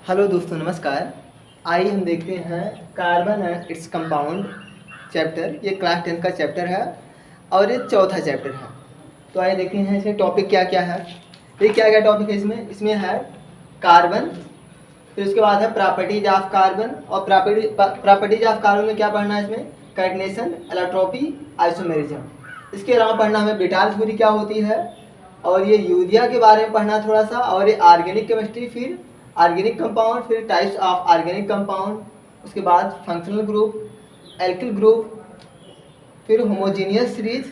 Hello दोस्तों, नमस्कार। आइए हम देखते हैं carbon and its compound chapter. ये क्लास 10 का चैप्टर है और ये चौथा चैप्टर है। तो आइए देखते हैं इसमें टॉपिक क्या क्या है। ये क्या क्या टॉपिक है इसमें है कार्बन, फिर उसके बाद है प्रॉपर्टीज ऑफ कार्बन। और प्रॉपर्टीज ऑफ कार्बन में क्या पढ़ना है इसमें? Catenation, allotropy, isomerism. इसके अलावा पढ़ना हमें बीटाल थ्योरी क्या होती है, और ये यूरिया के बारे में पढ़ना थोड़ा सा, और ये ऑर्गेनिक केमिस्ट्री, फिर ऑर्गेनिक कंपाउंड, फिर टाइप्स ऑफ ऑर्गेनिक कंपाउंड, उसके बाद फंक्शनल ग्रुप, एल्किल ग्रुप, फिर होमोजीनियस सीरीज,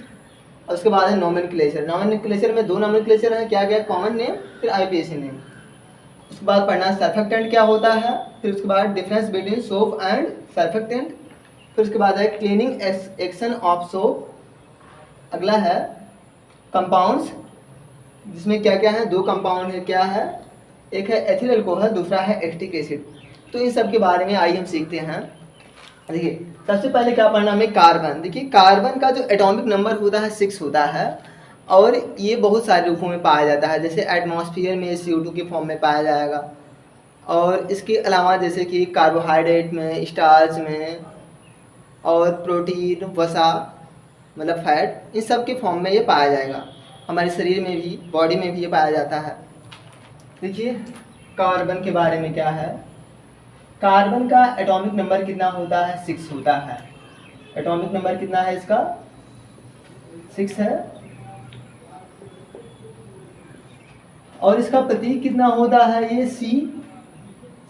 और उसके बाद है नोमेनक्लेचर। नोमेनक्लेचर में दो नोमेनक्लेचर है, क्या क्या? कॉमन नेम, फिर आईपीएसी नेम। उसके बाद पढ़ना सर्फेक्टेंट क्या होता है, फिर उसके बाद difference between soap and surfactant, फिर उसके बाद है क्लीनिंग एक्शन ऑफ सोप। अगला है कंपाउंड्स, जिसमें क्या क्या है? दो कंपाउंड है, क्या है? एक है एथिल अल्कोहल, दूसरा है एसिटिक एसिड। तो इन सब के बारे में आइए हम सीखते हैं। देखिए, सबसे पहले क्या पढ़ना हमें? कार्बन। देखिए, कार्बन का जो एटॉमिक नंबर होता है 6 होता है, और ये बहुत सारे रूपों में पाया जाता है। जैसे एटमॉस्फेयर में CO2 के फॉर्म में पाया जाएगा, और इसके अलावा जैसे कि कार्बोहाइड्रेट में, स्टार्च में, और प्रोटीन, वसा मतलब फैट, इन सब के फॉर्म में ये पाया जाएगा। हमारे शरीर में भी, बॉडी में भी ये पाया जाता है। देखिए, कार्बन के बारे में क्या है? कार्बन का एटॉमिक नंबर कितना होता है? 6 होता है। एटॉमिक नंबर कितना है इसका? 6 है। और इसका प्रतीक कितना होता है? ये C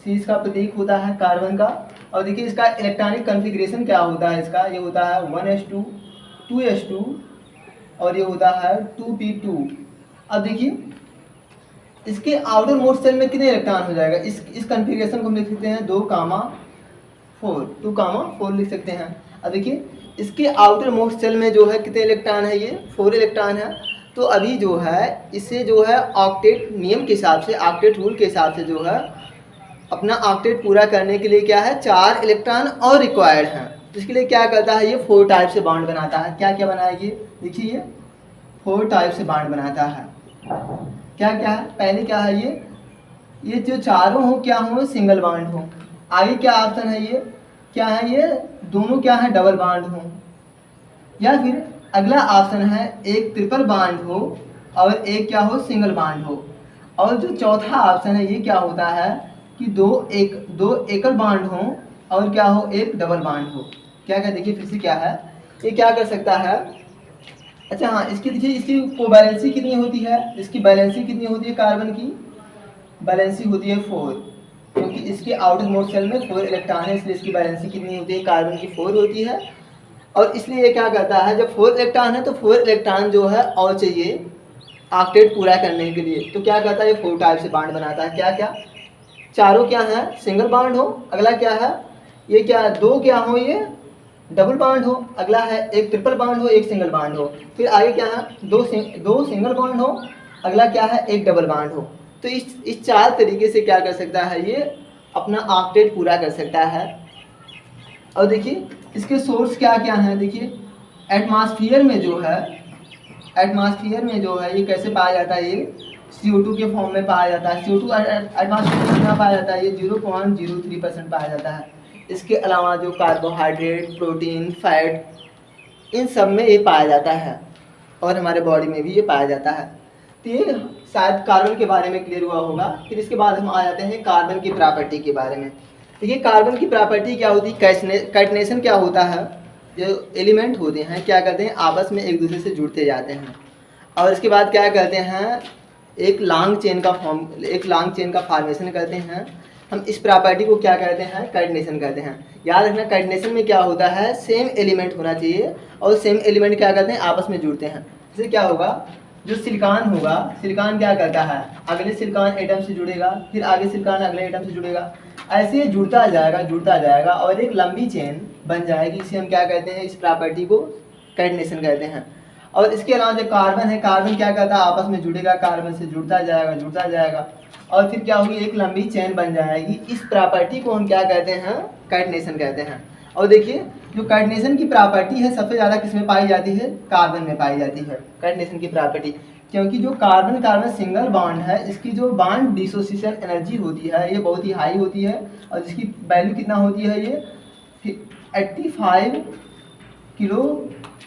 इसका प्रतीक होता है कार्बन का। और देखिए, इसका इलेक्ट्रॉनिक कॉन्फ़िगरेशन क्या होता है इसका? ये होता है 1s2, 2s2, और ये होता है 2p2। अब देखिए, इसके आउटर मोस्ट सेल में कितने इलेक्ट्रॉन हो जाएगा? इस कॉन्फ़िगरेशन को हम लिख सकते हैं 2,4 लिख सकते हैं। अब देखिए, इसके आउटर मोस्ट सेल में जो है कितने इलेक्ट्रॉन है? ये 4 इलेक्ट्रॉन है। तो अभी जो है इसे जो है ऑक्टेट नियम के हिसाब से, ऑक्टेट रूल के हिसाब से जो है अपना ऑक्टेट पूरा करने के लिए क्या है? 4 इलेक्ट्रॉन और रिक्वायर्ड हैं। इसके लिए क्या करता है? ये 4 टाइप से बॉन्ड बनाता है। क्या क्या बनाएगी? देखिए, ये 4 टाइप से बॉन्ड बनाता है। क्या क्या है? पहले क्या है? ये जो चारों हो क्या हो? सिंगल बॉन्ड हो। आगे क्या ऑप्शन है? ये क्या है? ये दोनों क्या है? डबल बॉन्ड हो। या फिर अगला ऑप्शन है एक ट्रिपल बॉन्ड हो और एक क्या हो? सिंगल बॉन्ड हो। और जो चौथा ऑप्शन है ये क्या होता है कि दो एकल बॉन्ड हो और क्या हो? एक डबल बॉन्ड हो। क्या क्या? देखिए फिर से क्या है, ये क्या कर सकता है? अच्छा हाँ, इसकी देखिए, इसकी कोवैलेंसी कितनी होती है? इसकी बैलेंसी कितनी होती है? कार्बन की बैलेंसी होती है 4, क्योंकि इसके आउटर मोस्ट सेल में 4 इलेक्ट्रॉन है, इसलिए इसकी बैलेंसी कितनी होती है? कार्बन की 4 होती है। और इसलिए ये क्या करता है, जब 4 इलेक्ट्रॉन है तो 4 इलेक्ट्रॉन जो है और चाहिए ऑक्टेट पूरा करने के लिए। तो क्या करता है? ये 4 टाइप से बॉन्ड बनाता है। क्या क्या? चारों क्या है? सिंगल बॉन्ड हो। अगला क्या है? ये क्या? दो क्या हो? ये डबल बॉन्ड हो। अगला है एक ट्रिपल बॉन्ड हो, एक सिंगल बॉन्ड हो। फिर आगे क्या है? दो सिंगल बॉन्ड हो। अगला क्या है? एक डबल बॉन्ड हो। तो इस 4 तरीके से क्या कर सकता है? ये अपना ऑक्टेट पूरा कर सकता है। और देखिए, इसके सोर्स क्या क्या हैं? देखिए, एटमॉस्फेयर में जो है ये कैसे पाया जाता है? ये CO2 के फॉर्म में पाया जाता है। CO2 एटमॉस्फेयर में कितना पाया जाता है? ये 0.03% पाया जाता है। इसके अलावा जो कार्बोहाइड्रेट, प्रोटीन, फैट, इन सब में ये पाया जाता है, और हमारे बॉडी में भी ये पाया जाता है। तो ये शायद कार्बन के बारे में क्लियर हुआ होगा। फिर इसके बाद हम आ जाते हैं कार्बन की प्रॉपर्टी के बारे में। देखिए, कार्बन की प्रॉपर्टी क्या होती है? कैटनेशन क्या होता है? जो एलिमेंट होते हैं क्या करते हैं? आपस में एक दूसरे से जुड़ते जाते हैं, और इसके बाद क्या करते हैं? एक लॉन्ग चेन का फॉर्मेशन करते हैं। हम इस प्रॉपर्टी को क्या कहते हैं? कैटनेशन कहते हैं। याद रखना, कैटनेशन में क्या होता है? सेम एलिमेंट होना चाहिए, और सेम एलिमेंट क्या करते हैं? आपस में जुड़ते हैं। इससे क्या होगा? जो सिलिकॉन होगा, सिलिकॉन क्या करता है? अगले सिलिकॉन एटम से जुड़ेगा, फिर आगे सिलिकॉन अगले एटम से जुड़ेगा, ऐसे जुड़ता जाएगा और एक लंबी चेन बन जाएगी। इसे हम क्या कहते हैं? इस प्रॉपर्टी को कैटनेशन कहते हैं। और इसके अलावा जो कार्बन है, कार्बन क्या करता है? आपस में जुड़ेगा, कार्बन से जुड़ता जाएगा, और फिर क्या होगी? एक लंबी चेन बन जाएगी। इस प्रॉपर्टी को हम क्या कहते हैं? कैटनेशन कहते हैं। और देखिए, जो कैटनेशन की प्रॉपर्टी है सबसे ज़्यादा किस में पाई जाती है? कार्बन में पाई जाती है। कैटनेशन की प्रॉपर्टी क्योंकि जो कार्बन कार्बन सिंगल बॉन्ड है इसकी जो बॉन्ड डिसोसिएशन एनर्जी होती है ये बहुत ही हाई होती है, और जिसकी वैल्यू कितना होती है ये 85 किलो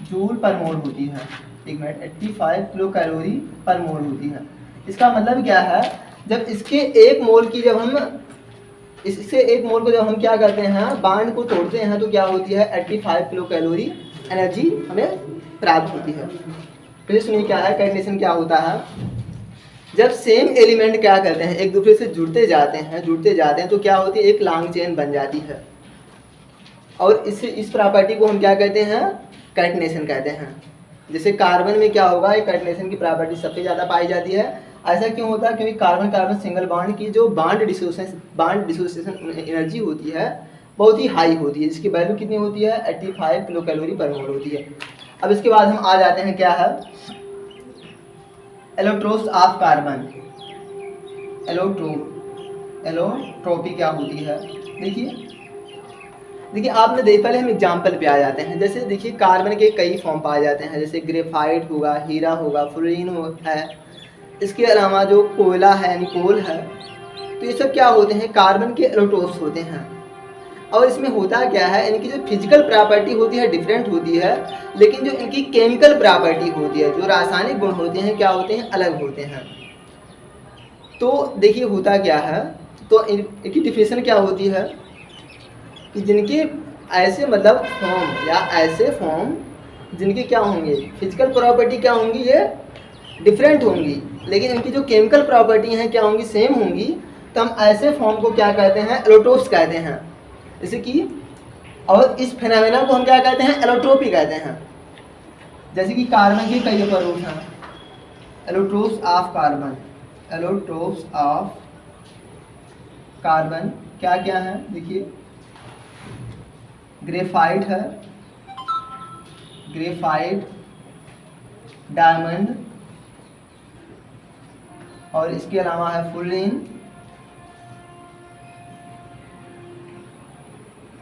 जूल पर मोल होती है। एक मिनट, 85 किलो कैलोरी पर मोल होती है। इसका मतलब क्या है, जब इसके एक मोल की जब हम इससे एक मोल को जब हम क्या करते हैं बांड को तोड़ते हैं तो क्या होती है 85 किलो कैलोरी एनर्जी हमें प्राप्त होती है। फिर सुनिए क्या है कैटनेशन क्या होता है, जब सेम एलिमेंट क्या करते हैं एक दूसरे से जुड़ते जाते हैं तो क्या होती है एक लॉन्ग चेन बन जाती है, और इस प्रॉपर्टी को हम क्या कहते हैं कैटनेशन कहते हैं। जैसे कार्बन में क्या होगा, एक कैटनेशन की प्रॉपर्टी सबसे ज़्यादा पाई जाती है। ऐसा क्यों होता है, क्योंकि कार्बन कार्बन सिंगल बॉन्ड की जो बॉन्ड डिसोसिएशन एनर्जी होती है बहुत ही हाई होती है, जिसकी वैल्यू कितनी होती है 85 किलो कैलोरी पर मोल होती है। अब इसके बाद हम आ जाते हैं क्या है एलोट्रोप्स ऑफ कार्बन। एलोट्रोपी क्या होती है, देखिए आपने देखा, पहले हम एग्जाम्पल पे आ जाते हैं। जैसे देखिए कार्बन के कई फॉर्म पाए जाते हैं, जैसे ग्रेफाइट होगा, हीरा होगा, फ्लोरीन है, इसके अलावा जो कोयला है यानी कोल है, तो ये सब क्या होते हैं कार्बन के एलोट्रोप्स होते हैं। और इसमें होता क्या है, इनकी जो फिजिकल प्रॉपर्टी होती है डिफरेंट होती है, लेकिन जो इनकी केमिकल प्रॉपर्टी होती है, जो रासायनिक गुण होते हैं क्या होते हैं अलग होते हैं। तो देखिए होता क्या है, तो इनकी डिफिनेशन क्या होती है कि जिनके ऐसे मतलब फॉर्म या ऐसे फॉर्म जिनके क्या होंगे फिजिकल प्रॉपर्टी क्या होंगी ये डिफरेंट होंगी, लेकिन इनकी जो केमिकल प्रॉपर्टी हैं क्या होंगी सेम होंगी, तो हम ऐसे फॉर्म को क्या कहते हैं एलोट्रोप्स कहते हैं। जैसे कि और इस फिनोमेना को हम क्या कहते हैं एलोट्रोपी कहते हैं। जैसे कि कार्बन के कई रूप हैं, allotropes of carbon, allotropes of carbon क्या क्या है, देखिए ग्रेफाइट है, ग्रेफाइट, डायमंड, और इसके अलावा है फ्लोरीन,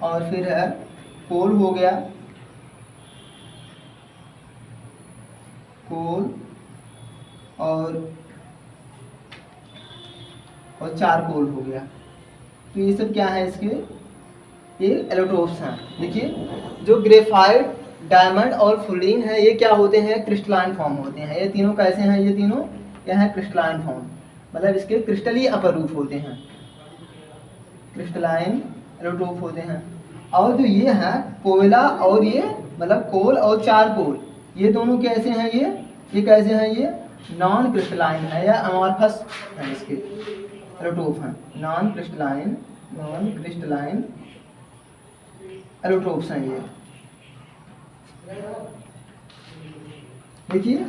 और फिर है कोल हो गया, कोल और चारकोल हो गया। तो ये सब क्या है इसके ये एलोट्रोप्स हैं। देखिए जो ग्रेफाइट, डायमंड और फ्लोरीन है ये क्या होते हैं क्रिस्टलाइन फॉर्म होते हैं। ये तीनों कैसे हैं, ये तीनों क्या है क्रिस्टलाइन फॉर्म, मतलब इसके क्रिस्टली अपर रूप होते हैं, क्रिस्टलाइन एलोट्रोप होते हैं। और जो ये है कोयला और ये मतलब कोल और चारकोल, ये दोनों कैसे हैं, ये कैसे हैं, ये नॉन क्रिस्टलाइन है या अमॉर्फस है, इसके एलोट्रोप हैं, नॉन क्रिस्टलाइन एलोट्रोप्स हैं ये। देखिए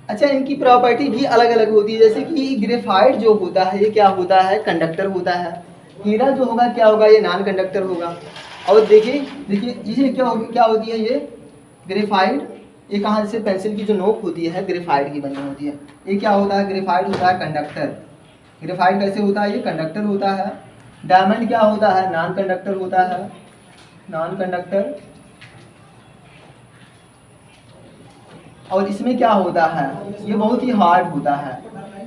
अच्छा इनकी प्रॉपर्टी भी अलग अलग होती है। जैसे कि ग्रेफाइट जो होता है ये क्या होता है कंडक्टर होता है, हीरा जो होगा क्या होगा ये नॉन कंडक्टर होगा। और देखिए ये क्या होती है ये ग्रेफाइट, ये कहाँ से पेंसिल की जो नोक होती है ग्रेफाइट की बनी होती है, ये क्या होता है ग्रेफाइट होता है कंडक्टर। ग्रेफाइट कैसे होता है, ये कंडक्टर होता है। डायमंड क्या होता है नॉन कंडक्टर होता है, नॉन कंडक्टर। और इसमें क्या होता है ये बहुत ही हार्ड होता है,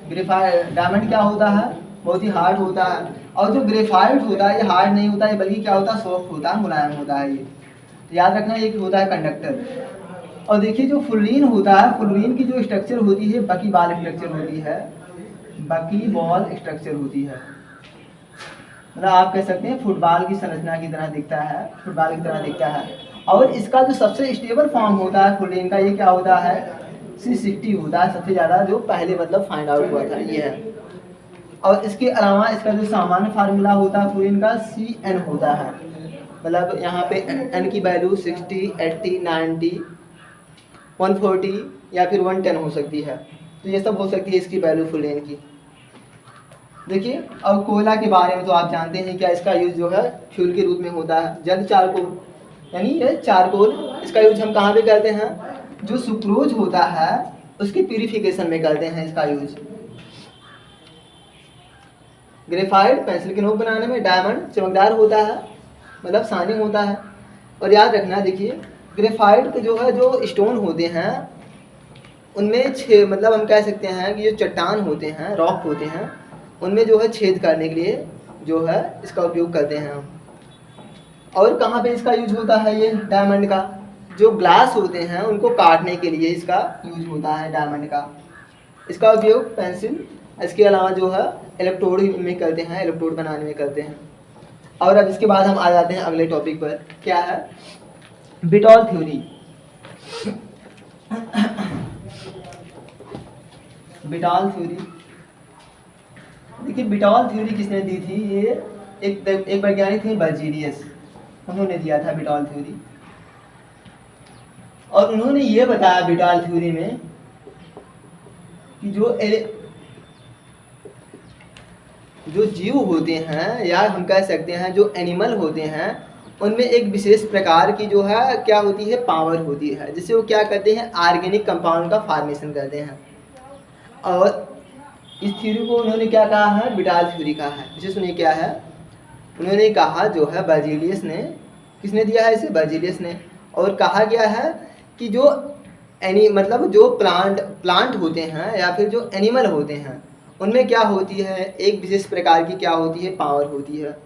ग्रेफाइट डायमंड क्या होता है बहुत ही हार्ड होता है। और जो ग्रेफाइट होता है ये हार्ड नहीं होता है बल्कि क्या होता है सॉफ्ट होता है, मुलायम होता है। ये तो याद रखना ये होता है कंडक्टर। और देखिए जो फ्लोरीन होता है, फ्लोरीन की जो स्ट्रक्चर होती है बकी बॉल स्ट्रक्चर होती है, बकी बॉल स्ट्रक्चर होती है, मतलब आप कह सकते हैं फुटबॉल की संरचना की तरह दिखता है, फुटबॉल की तरह दिखता है। और इसका जो सबसे स्टेबल फॉर्म होता है फ्लोरीन का, ये क्या होता है C60 होता है, सबसे ज़्यादा जो पहले मतलब फाइंड आउट हुआ था ये है। और इसके अलावा इसका जो सामान्य फार्मूला होता है फ्लोरीन का CN होता है, मतलब यहाँ पे N की वैल्यू 60, 80, 90, 140 या फिर 110 हो सकती है। तो ये सब हो सकती है इसकी वैल्यू फ्लोरीन की। देखिए और कोयला के बारे में तो आप जानते हैं क्या इसका यूज जो है फ्यूल के रूप में होता है, जल्द चारकोल यानी ये चारकोल, इसका यूज हम कहाँ पे करते हैं, जो सुक्रोज होता है उसकी प्यूरिफिकेशन में करते हैं इसका यूज। ग्रेफाइट पेंसिल की नोक बनाने में, डायमंड चमकदार होता है मतलब शाइनिंग होता है। और याद रखना देखिए ग्रेफाइट के जो है जो स्टोन होते हैं उनमें छेद, मतलब हम कह सकते हैं कि जो चट्टान होते हैं, रॉक होते हैं, उनमें जो है छेद करने के लिए जो है इसका उपयोग करते हैं हम। और कहाँ पे इसका यूज होता है ये डायमंड का? जो ग्लास होते हैं उनको काटने के लिए इसका यूज होता है डायमंड का। इसका उपयोग पेंसिल, इसके अलावा जो है इलेक्ट्रोड में करते हैं, इलेक्ट्रोड बनाने में करते हैं। और अब इसके बाद हम आ जाते हैं अगले टॉपिक पर, क्या है? बिटॉल थ्योरी। बिटॉल थ्योरी, देखिए बिटॉल थ्योरी किसने दी थी? ये एक वैज्ञानिक थे बर्जीलियस, उन्होंने दिया था बिटॉल थ्योरी। और उन्होंने ये बताया बिटॉल थ्योरी में कि जो जीव होते हैं, या हम कह सकते हैं जो एनिमल होते हैं, उनमें एक विशेष प्रकार की जो है क्या होती है, पावर होती है, जिससे वो क्या करते हैं, ऑर्गेनिक कंपाउंड का फॉर्मेशन करते हैं। और इस थ्योरी को उन्होंने क्या कहा है? बिटॉल थ्योरी कहा है। इसे सुनिए क्या है, उन्होंने कहा जो है बर्जीलियस ने, किसने दिया है इसे? बर्जीलियस ने। और कहा गया है कि जो मतलब जो प्लांट होते हैं या फिर जो एनिमल होते हैं, उनमें क्या होती है, एक विशेष प्रकार की क्या होती है, पावर होती है,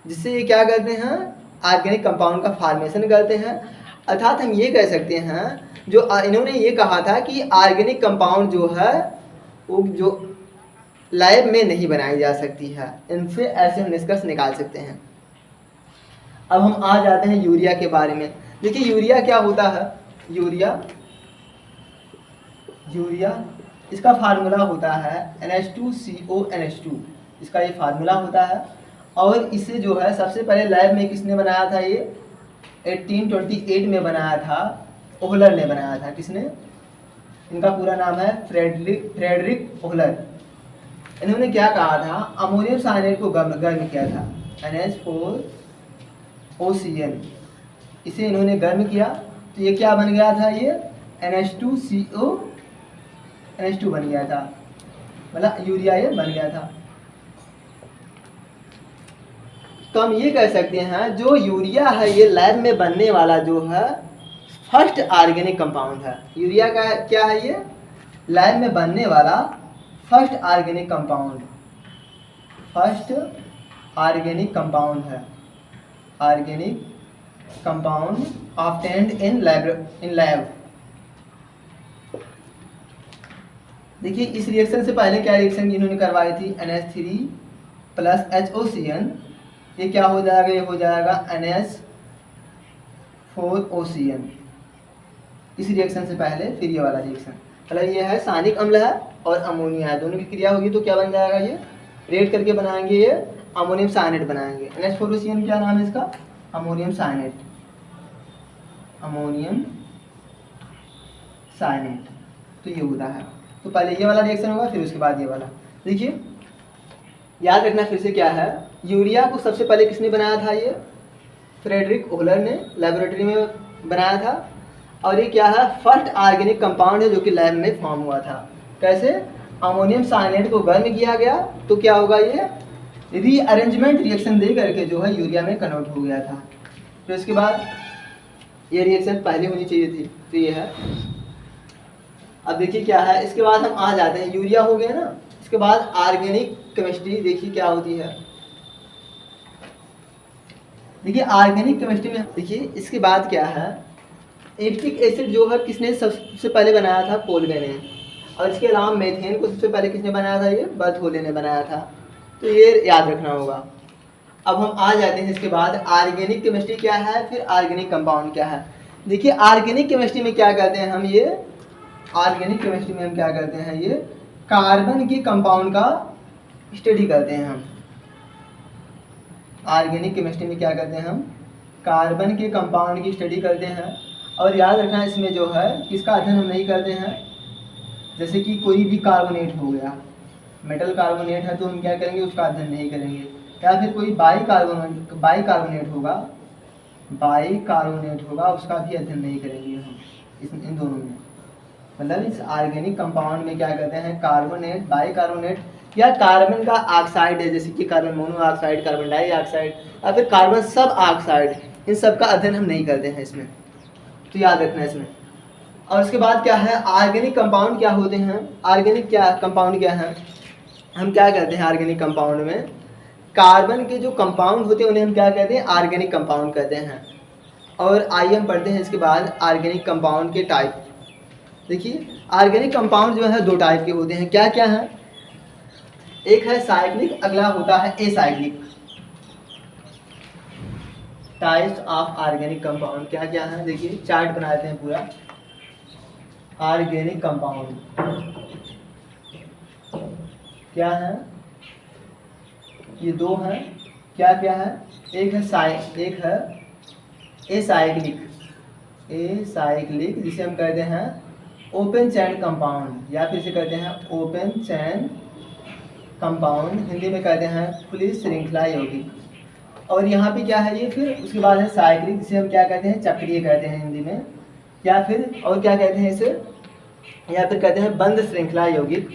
जिससे ये क्या करते हैं, ऑर्गेनिक कंपाउंड का फॉर्मेशन करते हैं। अर्थात हम ये कह सकते हैं, जो इन्होंने ये कहा था कि ऑर्गेनिक कंपाउंड जो है वो जो लैब में नहीं बनाई जा सकती है, इनसे ऐसे हम निष्कर्ष निकाल सकते हैं। अब हम आ जाते हैं यूरिया के बारे में। देखिए यूरिया क्या होता है? यूरिया इसका फार्मूला होता है NH2CONH2, इसका ये फार्मूला होता है। और इसे जो है सबसे पहले लैब में किसने बनाया था? ये 1828 में बनाया था, ओहलर ने बनाया था। किसने? इनका पूरा नाम है फ्रेडरिक ओहलर। इन्होंने क्या कहा था, अमोनियम साइनाइड को गर्म किया था, NH4OCN, इसे इन्होंने गर्म किया तो ये क्या बन गया था, ये NH2CO NH2 बन गया था, मतलब यूरिया ये बन गया था। तो हम ये कह सकते हैं जो यूरिया है ये लैब में बनने वाला जो है फर्स्ट ऑर्गेनिक कंपाउंड है। यूरिया का क्या है? ये लैब में बनने वाला फर्स्ट ऑर्गेनिक कंपाउंड है, organic compound obtained in lab. देखिए इस रिएक्शन से पहले क्या रिएक्शन इन्होंने करवाई थी, NH3 + HOCN, ये क्या हो जाएगा, ये हो जाएगा NH4OCN। इस रिएक्शन से पहले फिर ये वाला रिएक्शन, मतलब ये है सानिक अम्ल है और अमोनिया है, दोनों की क्रिया होगी तो क्या बन जाएगा, ये रेड करके बनाएंगे, ये अमोनियम साइनेट बनाएंगे। NH4OCN क्या नाम है इसका? अमोनियम साइनेट, तो ये होता है। तो पहले ये वाला रिएक्शन होगा, फिर उसके बाद ये वाला। देखिए याद रखना फिर से क्या है, यूरिया को सबसे पहले किसने बनाया था, ये फ्रेडरिक ओहलर ने लेबोरेटरी में बनाया था। और ये क्या है, फर्स्ट ऑर्गेनिक कंपाउंड है जो कि लैब में फॉर्म हुआ था। कैसे? अमोनियम साइनेट को गर्म किया गया तो क्या होगा, ये रीअरेंजमेंट रिएक्शन दे करके जो है यूरिया में कन्वर्ट हो गया था। फिर इसके बाद ये रिएक्शन पहले होनी चाहिए थी, तो ये है। अब देखिए क्या है, इसके बाद हम आ जाते हैं, यूरिया हो गया ना, इसके बाद ऑर्गेनिक केमिस्ट्री देखिए क्या होती है। देखिए ऑर्गेनिक केमिस्ट्री में देखिए इसके बाद क्या है, एसिटिक एसिड जो है किसने सबसे पहले बनाया था, कोलबे ने। और इसके अलावा मेथेन को सबसे पहले किसने बनाया था, ये बर्थोले ने बनाया था। तो ये याद रखना होगा। अब हम आ जाते हैं इसके बाद ऑर्गेनिक केमिस्ट्री क्या है, फिर ऑर्गेनिक कंपाउंड क्या है। देखिए ऑर्गेनिक केमिस्ट्री में क्या करते हैं हम, ये ऑर्गेनिक केमिस्ट्री में हम क्या करते हैं, ये कार्बन के कंपाउंड का स्टडी करते हैं हम। ऑर्गेनिक केमिस्ट्री में क्या करते हैं हम, कार्बन के कंपाउंड की स्टडी करते हैं। और याद रखना इसमें जो है किसका अध्ययन हम नहीं करते हैं, जैसे कि कोई भी कार्बोनेट हो गया, मेटल कार्बोनेट है तो हम क्या करेंगे, उसका अध्ययन नहीं करेंगे। या फिर कोई बाइकार्बोनेट होगा, उसका भी अध्ययन नहीं करेंगे हम इन दोनों में। मतलब इस ऑर्गेनिक कंपाउंड में क्या कहते हैं, कार्बोनेट, बाइकार्बोनेट या कार्बन का ऑक्साइड है, जैसे कि कार्बन मोनोऑक्साइड, कार्बन डाइऑक्साइड या फिर कार्बन सब ऑक्साइड, इन सब का अध्ययन हम नहीं करते हैं इसमें, तो याद रखना इसमें। और उसके बाद क्या है, ऑर्गेनिक कंपाउंड क्या होते हैं, ऑर्गेनिक क्या कंपाउंड क्या है, हम क्या कहते हैं ऑर्गेनिक कंपाउंड में, कार्बन के जो कंपाउंड होते हैं उन्हें हम क्या कहते हैं, ऑर्गेनिक कंपाउंड कहते हैं। और आइए हम पढ़ते हैं इसके बाद ऑर्गेनिक कंपाउंड के टाइप। देखिए ऑर्गेनिक कंपाउंड जो है दो टाइप के होते हैं, क्या क्या है, एक है साइक्लिक, अगला होता है acyclic. Types of organic compound क्या क्या है, देखिए चार्ट बना देते हैं पूरा। ऑर्गेनिक कंपाउंड क्या है, ये दो हैं, क्या क्या है, एक है एसाइक्लिक, एसाइक्लिक जिसे हम कहते हैं ओपन चैन कंपाउंड, या फिर इसे कहते हैं ओपन चैन कंपाउंड, हिंदी में कहते हैं खुली श्रृंखला यौगिक। और यहाँ पे क्या है ये, फिर उसके बाद है साइक्लिक जिसे हम क्या कहते हैं, चक्रीय कहते हैं हिंदी में, या फिर और क्या कहते हैं इसे, या फिर कहते हैं बंद श्रृंखला यौगिक,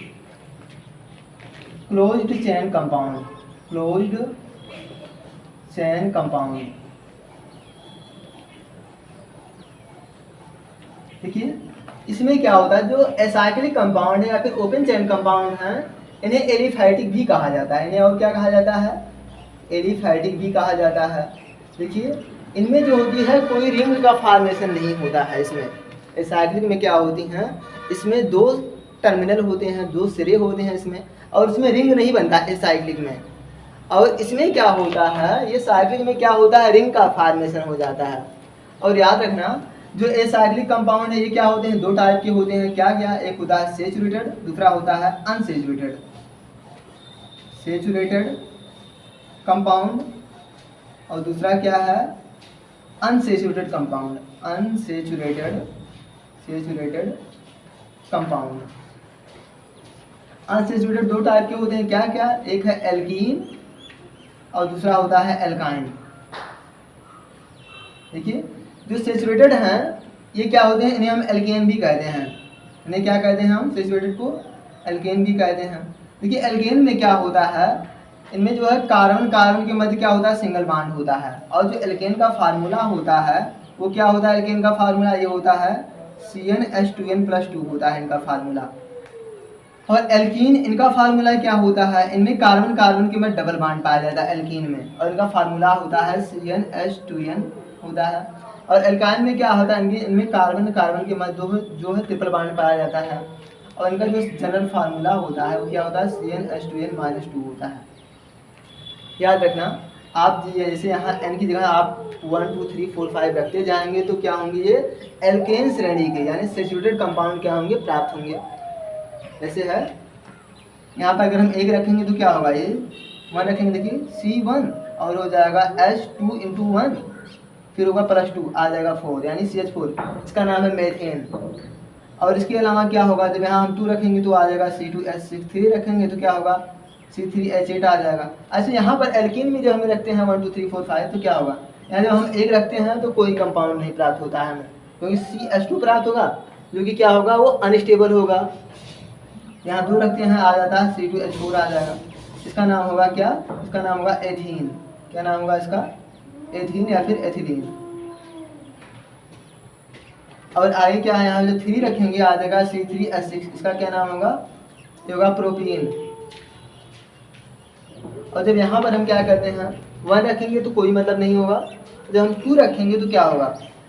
क्लोज्ड चैन कंपाउंड, क्लोज्ड चैन कंपाउंड। देखिए इसमें क्या होता है, जो एसाइक्लिक कंपाउंड है या फिर ओपन चैन कंपाउंड है, इन्हें एलिफैटिक भी कहा जाता है, इन्हें और क्या कहा जाता है, एलिफैटिक भी कहा जाता है। देखिए इनमें जो होती है कोई रिंग का फॉर्मेशन नहीं होता है इसमें। एसाइक्लिक में क्या होती हैं, इसमें दो टर्मिनल होते हैं, दो सिरे होते हैं इसमें, और इसमें रिंग नहीं बनता एसाइक्लिक में। और इसमें क्या होता है, ये साइक्लिक में क्या होता है, रिंग का फॉर्मेशन हो जाता है। और याद रखना जो एसाइक्लिक कंपाउंड है ये क्या होते हैं, दो टाइप के होते हैं, क्या क्या, एक होता है सेचुरेटेड, दूसरा होता है अनसेचुरेटेड। सेचुरेटेड कंपाउंड और दूसरा क्या है, unsaturated compound, unsaturated saturated compound. Unsaturated दो टाइप के होते हैं, क्या क्या, एक है एल्कीन और दूसरा होता है एल्काइन। देखिए जो सेचुरेटेड हैं ये क्या होते हैं, इन्हें हम एल्केन भी कहते हैं, इन्हें क्या कहते हैं, हम सेचुरेटेड को एल्केन भी कहते हैं। देखिए एल्केन में क्या होता है, इनमें जो है कार्बन कार्बन के मध्य क्या होता है, सिंगल बॉन्ड होता है। और जो एल्केन का फार्मूला होता है वो क्या होता है, एल्केन का फार्मूला ये होता है CnH2n+2 होता है इनका फार्मूला। और एल्कीन इनका फार्मूला क्या होता है, इनमें कार्बन कार्बन के मध्य डबल बॉन्ड पाया जाता है एल्कीन में, और इनका फार्मूला होता है CnH2n होता है। और एल्काइन में क्या होता है, इनमें कार्बन कार्बन के मध्य जो है ट्रिपल बॉन्ड पाया जाता है, और इनका जो जनरल फार्मूला होता है वो क्या होता है, CnH2n-2 होता है। याद रखना आप जैसे यहाँ n की जगह आप 1 2 3 4 5 रखते जाएंगे तो क्या होंगे, ये एल्केन श्रेणी के यानी सेचुरेटेड कंपाउंड क्या होंगे, प्राप्त होंगे। जैसे है यहाँ पर अगर हम 1 रखेंगे तो क्या होगा, ये 1 रखेंगे, देखिए C1 और हो जाएगा H2 × 1, फिर होगा +2 आ जाएगा 4 यानी CH4, इसका नाम है मेथेन। और इसके अलावा क्या होगा, जब यहाँ हम 2 रखेंगे तो आ जाएगा C2H6, 3 रखेंगे तो क्या होगा C3H8 आ जाएगा। ऐसे यहाँ पर एल्कीन में जब हम रखते हैं 1 2 3 4 5 तो क्या होगा, यहाँ जब हम 1 रखते हैं तो कोई कंपाउंड नहीं प्राप्त होता है हमें, क्योंकि CH2 प्राप्त होगा जो कि क्या होगा, वो अनस्टेबल होगा। यहाँ 2 रखते हैं आ जाता है C2H4 आ जाएगा, इसका नाम होगा क्या, इसका नाम होगा एथीन। क्या नाम होगा इसका, एथीन या फिर एथिलीन। और आगे क्या है, यहाँ जो 3 रखेंगे आ जाएगा C3H6, इसका क्या नाम होगा, ये होगा प्रोपीन। और जब यहाँ पर हम क्या करते हैं 1 रखेंगे तो कोई मतलब नहीं होगा, जब हम 2 रखेंगे तो क्या होगा,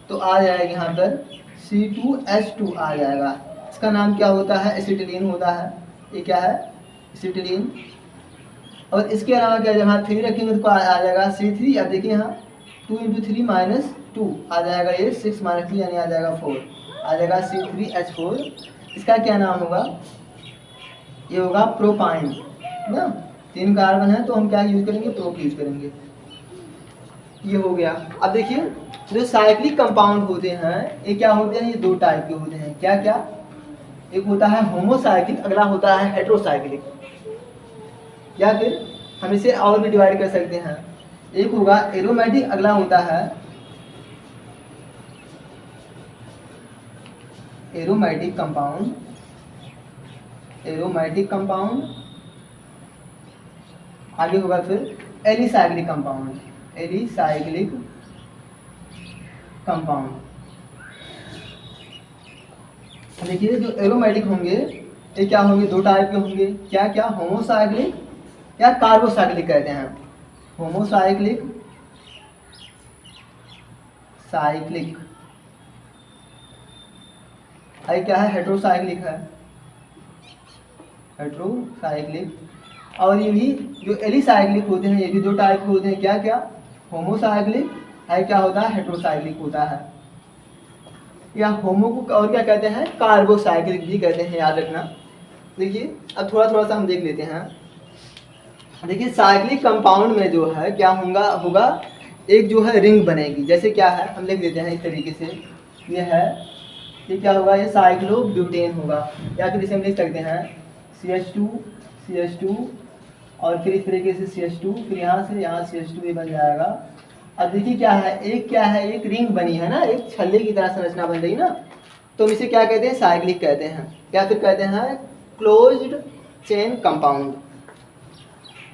तो आ जाएगा यहाँ पर C2H2 आ जाएगा, इसका नाम क्या होता है, एसिटिलीन होता है। ये क्या है, एसिटिलीन। और इसके अलावा क्या, जब यहाँ 3 रखेंगे तो आ जाएगा C3, अब देखिए यहाँ 2 × 3 - 2 आ जाएगा, ये 6 - 3 यानी आ जाएगा 4, आ जाएगा C3H4। इसका क्या नाम होगा, ये होगा प्रोपाइन ना, 3 कार्बन है तो हम क्या यूज करेंगे, प्रोप यूज करेंगे। ये हो गया। अब देखिए जो साइक्लिक कंपाउंड होते हैं ये क्या होते हैं, ये 2 टाइप के होते हैं, क्या क्या, एक होता है होमोसाइक्लिक, अगला होता है हेट्रोसाइक्लिक। या फिर हम इसे और भी डिवाइड कर सकते हैं, एक होगा एरोमेटिक, अगला होता है एरोमेटिक कंपाउंड, एरोमेटिक कंपाउंड। आगे होगा फिर एलिसाइक्लिक कंपाउंड, एलिसाइक्लिक कंपाउंड। देखिए जो एरोमेटिक होंगे ये क्या होंगे, दो टाइप के होंगे, क्या क्या, होमोसाइक्लिक या कार्बोसाइक्लिक कहते हैं। होमोसाइक्लिक साइक्लिक, आई क्या है, हेट्रोसाइक्लिक है, हेट्रोसाइक्लिक। और ये भी जो एलिसाइक्लिक होते हैं ये भी दो टाइप के होते हैं, क्या क्या, होमोसाइक्लिक है, क्या होता है, हेट्रोसाइक्लिक होता है। या होमो को और क्या कहते हैं, कार्बोसाइक्लिक भी कहते हैं, याद रखना। देखिए अब थोड़ा थोड़ा सा हम देख लेते हैं। देखिए साइक्लिक कंपाउंड में जो है क्या होगा होगा एक जो है रिंग बनेगी, जैसे क्या है हम लिख देते हैं इस तरीके से, ये है, ये क्या होगा, ये साइक्लोब्यूटेन होगा, या फिर इसे हम लिख सकते हैं CH2 और फिर इस तरीके से CH2, फिर यहाँ से यहाँ CH2 ये बन जाएगा। अब देखिए क्या है, एक रिंग बनी है ना, एक छल्ले की तरह संरचना बन रही ना, तो हम इसे क्या कहते हैं, साइक्लिक कहते हैं, या फिर कहते हैं क्लोज्ड चेन कंपाउंड।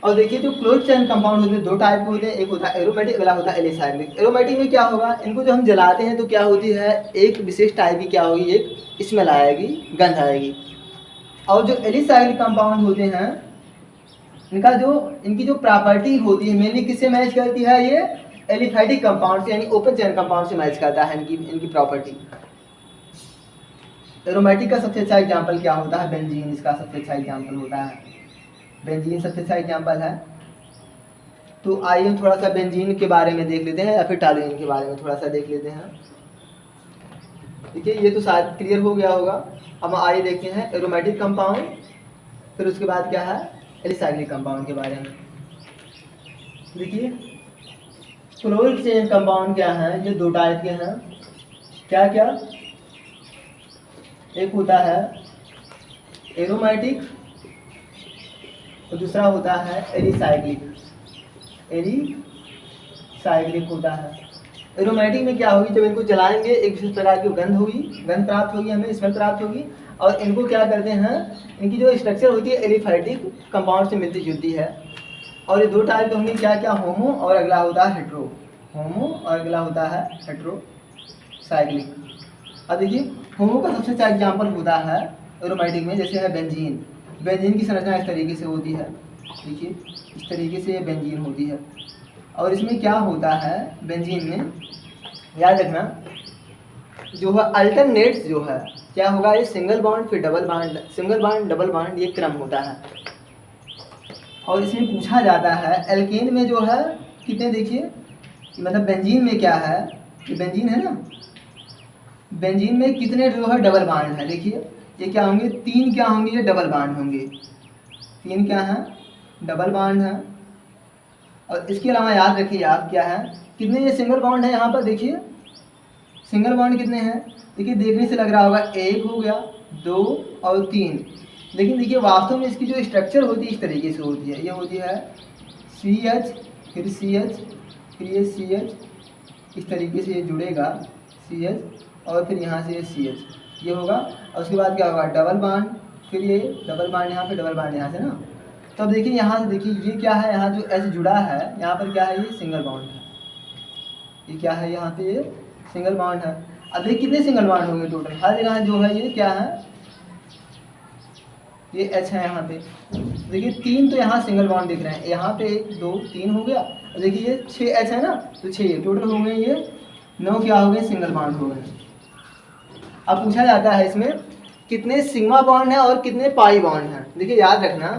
और देखिए जो क्लोज चेन कंपाउंड होते हैं दो टाइप के होते हैं, एक होता है एरोमेटिक, अगला होता है एलिसाइक्लिक। एरोमेटिक में क्या होगा, इनको जो हम जलाते हैं तो क्या होती है, एक विशेष टाइप की क्या होगी, एक स्मेल आएगी, गंध आएगी। और जो एलिसाइक्लिक कंपाउंड होते हैं इनकी जो प्रॉपर्टी होती है मेनली किससे मैच करती है, ये एलिफैटिक कंपाउंड से यानी ओपन चेन कंपाउंड से मैच करता है इनकी प्रॉपर्टी। एरोमेटिक का सबसे अच्छा एग्जाम्पल क्या होता है, बेंजीन इसका सबसे अच्छा एग्जाम्पल होता है, बेंजीन सबसे अच्छा एग्जाम्पल है। तो आइए हम थोड़ा सा बेंजीन के बारे में देख लेते हैं, या फिर टॉलुइन के बारे में थोड़ा सा देख लेते हैं। देखिए ये तो शायद क्लियर हो गया होगा। अब आइए देखते हैं एरोमेटिक कंपाउंड, फिर उसके बाद क्या है एलिसाइक्लिक कंपाउंड के बारे में। देखिए क्लोज्ड चेन कंपाउंड क्या है, ये दो टाइप के हैं, क्या क्या, एक होता है एरोमेटिक और दूसरा होता है एलिसाइक्लिक होता है। एरोमेटिक में क्या होगी, जब इनको जलाएंगे एक विशेष प्रकार की गंध प्राप्त होगी, हमें स्मेल प्राप्त होगी। और इनको क्या करते हैं, इनकी जो स्ट्रक्चर होती है एलिफैटिक कंपाउंड से मिलती जुलती है। और ये दो टाइप के होंगे, क्या क्या, होमो और अगला होता है हेट्रो, होमो और अगला होता है हेट्रोसाइक्लिक। अब देखिए होमो का सबसे अच्छा एग्जाम्पल होता है एरोमेटिक में, जैसे है बेंजीन। बेंजीन की संरचना इस तरीके से होती है, देखिए इस तरीके से ये बेंजीन होती है। और इसमें क्या होता है बेंजीन में, याद रखना, जो है अल्टरनेट्स जो है क्या होगा, ये सिंगल बॉन्ड फिर double bond, single bond double bond, ये क्रम होता है। और इसमें पूछा जाता है एल्केन में जो है कितने, देखिए मतलब बेंजीन में क्या है, ये बेंजीन है ना, बेंजीन में कितने जो है डबल बॉन्ड है। देखिए ये क्या होंगे, तीन क्या होंगे, ये डबल बॉन्ड होंगे, तीन क्या है, डबल बॉन्ड है। और इसके अलावा याद रखिए आप क्या है, कितने ये सिंगल बॉन्ड है, यहाँ पर देखिए सिंगल बॉन्ड कितने हैं, देखिए देखने से लग रहा होगा एक हो गया, दो और तीन, लेकिन देखिए वास्तव में इसकी जो स्ट्रक्चर होती है इस तरीके से होती है, ये होती है CH फिर CH फिर ये CH, इस तरीके से ये जुड़ेगा CH और फिर यहाँ से ये CH ये होगा। और उसके बाद क्या होगा, डबल बॉन्ड, फिर ये डबल बॉन्ड यहाँ पे, डबल बॉन्ड यहाँ से ना। तो अब देखिए यहाँ से देखिए ये क्या है, यहाँ जो H जुड़ा है यहाँ पर क्या है, ये सिंगल बॉन्ड है, ये क्या है, यहाँ पे ये सिंगल बॉन्ड है। अब देखिए कितने सिंगल बॉन्ड होंगे टोटल, हर जगह जो है ये क्या है, ये H है यहाँ पे। देखिए तीन तो यहाँ सिंगल बॉन्ड दिख रहे हैं, यहाँ पे 1 2 3 हो गया। और देखिए ये 6 H है ना, तो 6 टोटल हो गए, ये 9 क्या हो गए, सिंगल बॉन्ड हो गए। अब पूछा जाता है इसमें कितने सिग्मा बॉन्ड है और कितने पाई बॉन्ड है। देखिए याद रखना,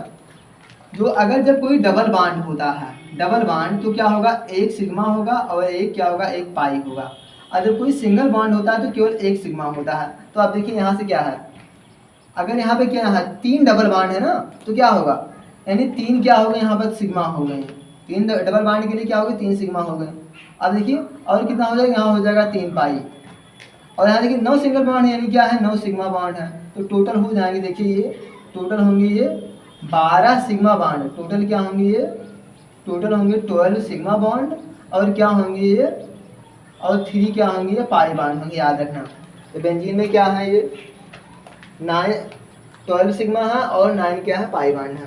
जो अगर जब कोई डबल बॉन्ड होता है, डबल बॉन्ड तो क्या होगा, एक सिग्मा होगा और एक क्या होगा, एक पाई होगा। और जब कोई सिंगल बॉन्ड होता है तो केवल एक सिग्मा होता है। तो आप देखिए यहाँ से क्या है, अगर यहाँ पे क्या है, तीन डबल बॉन्ड है ना, तो क्या होगा, यानी तीन क्या हो गए, यहाँ पर सिग्मा हो गए, तीन डबल बॉन्ड के लिए क्या हो गए, 3 सिग्मा हो गए। अब देखिए और कितना हो जाएगा, यहाँ हो जाएगा 3 पाई। और यहाँ देखिए 9 सिंगल बॉन्ड है, यानी क्या है, 9 सिग्मा बॉन्ड है। तो टोटल हो जाएंगे, देखिए ये टोटल होंगे ये 12 सिग्मा बॉन्ड, टोटल क्या होंगे, ये टोटल होंगे 12 सिग्मा बॉन्ड। और क्या होंगे ये, और 3 क्या होंगे, ये पाई बॉन्ड होंगे, याद रखना। तो बेंजीन में क्या है, ये 12 सिग्मा है और 9 क्या है, पाई बॉन्ड है।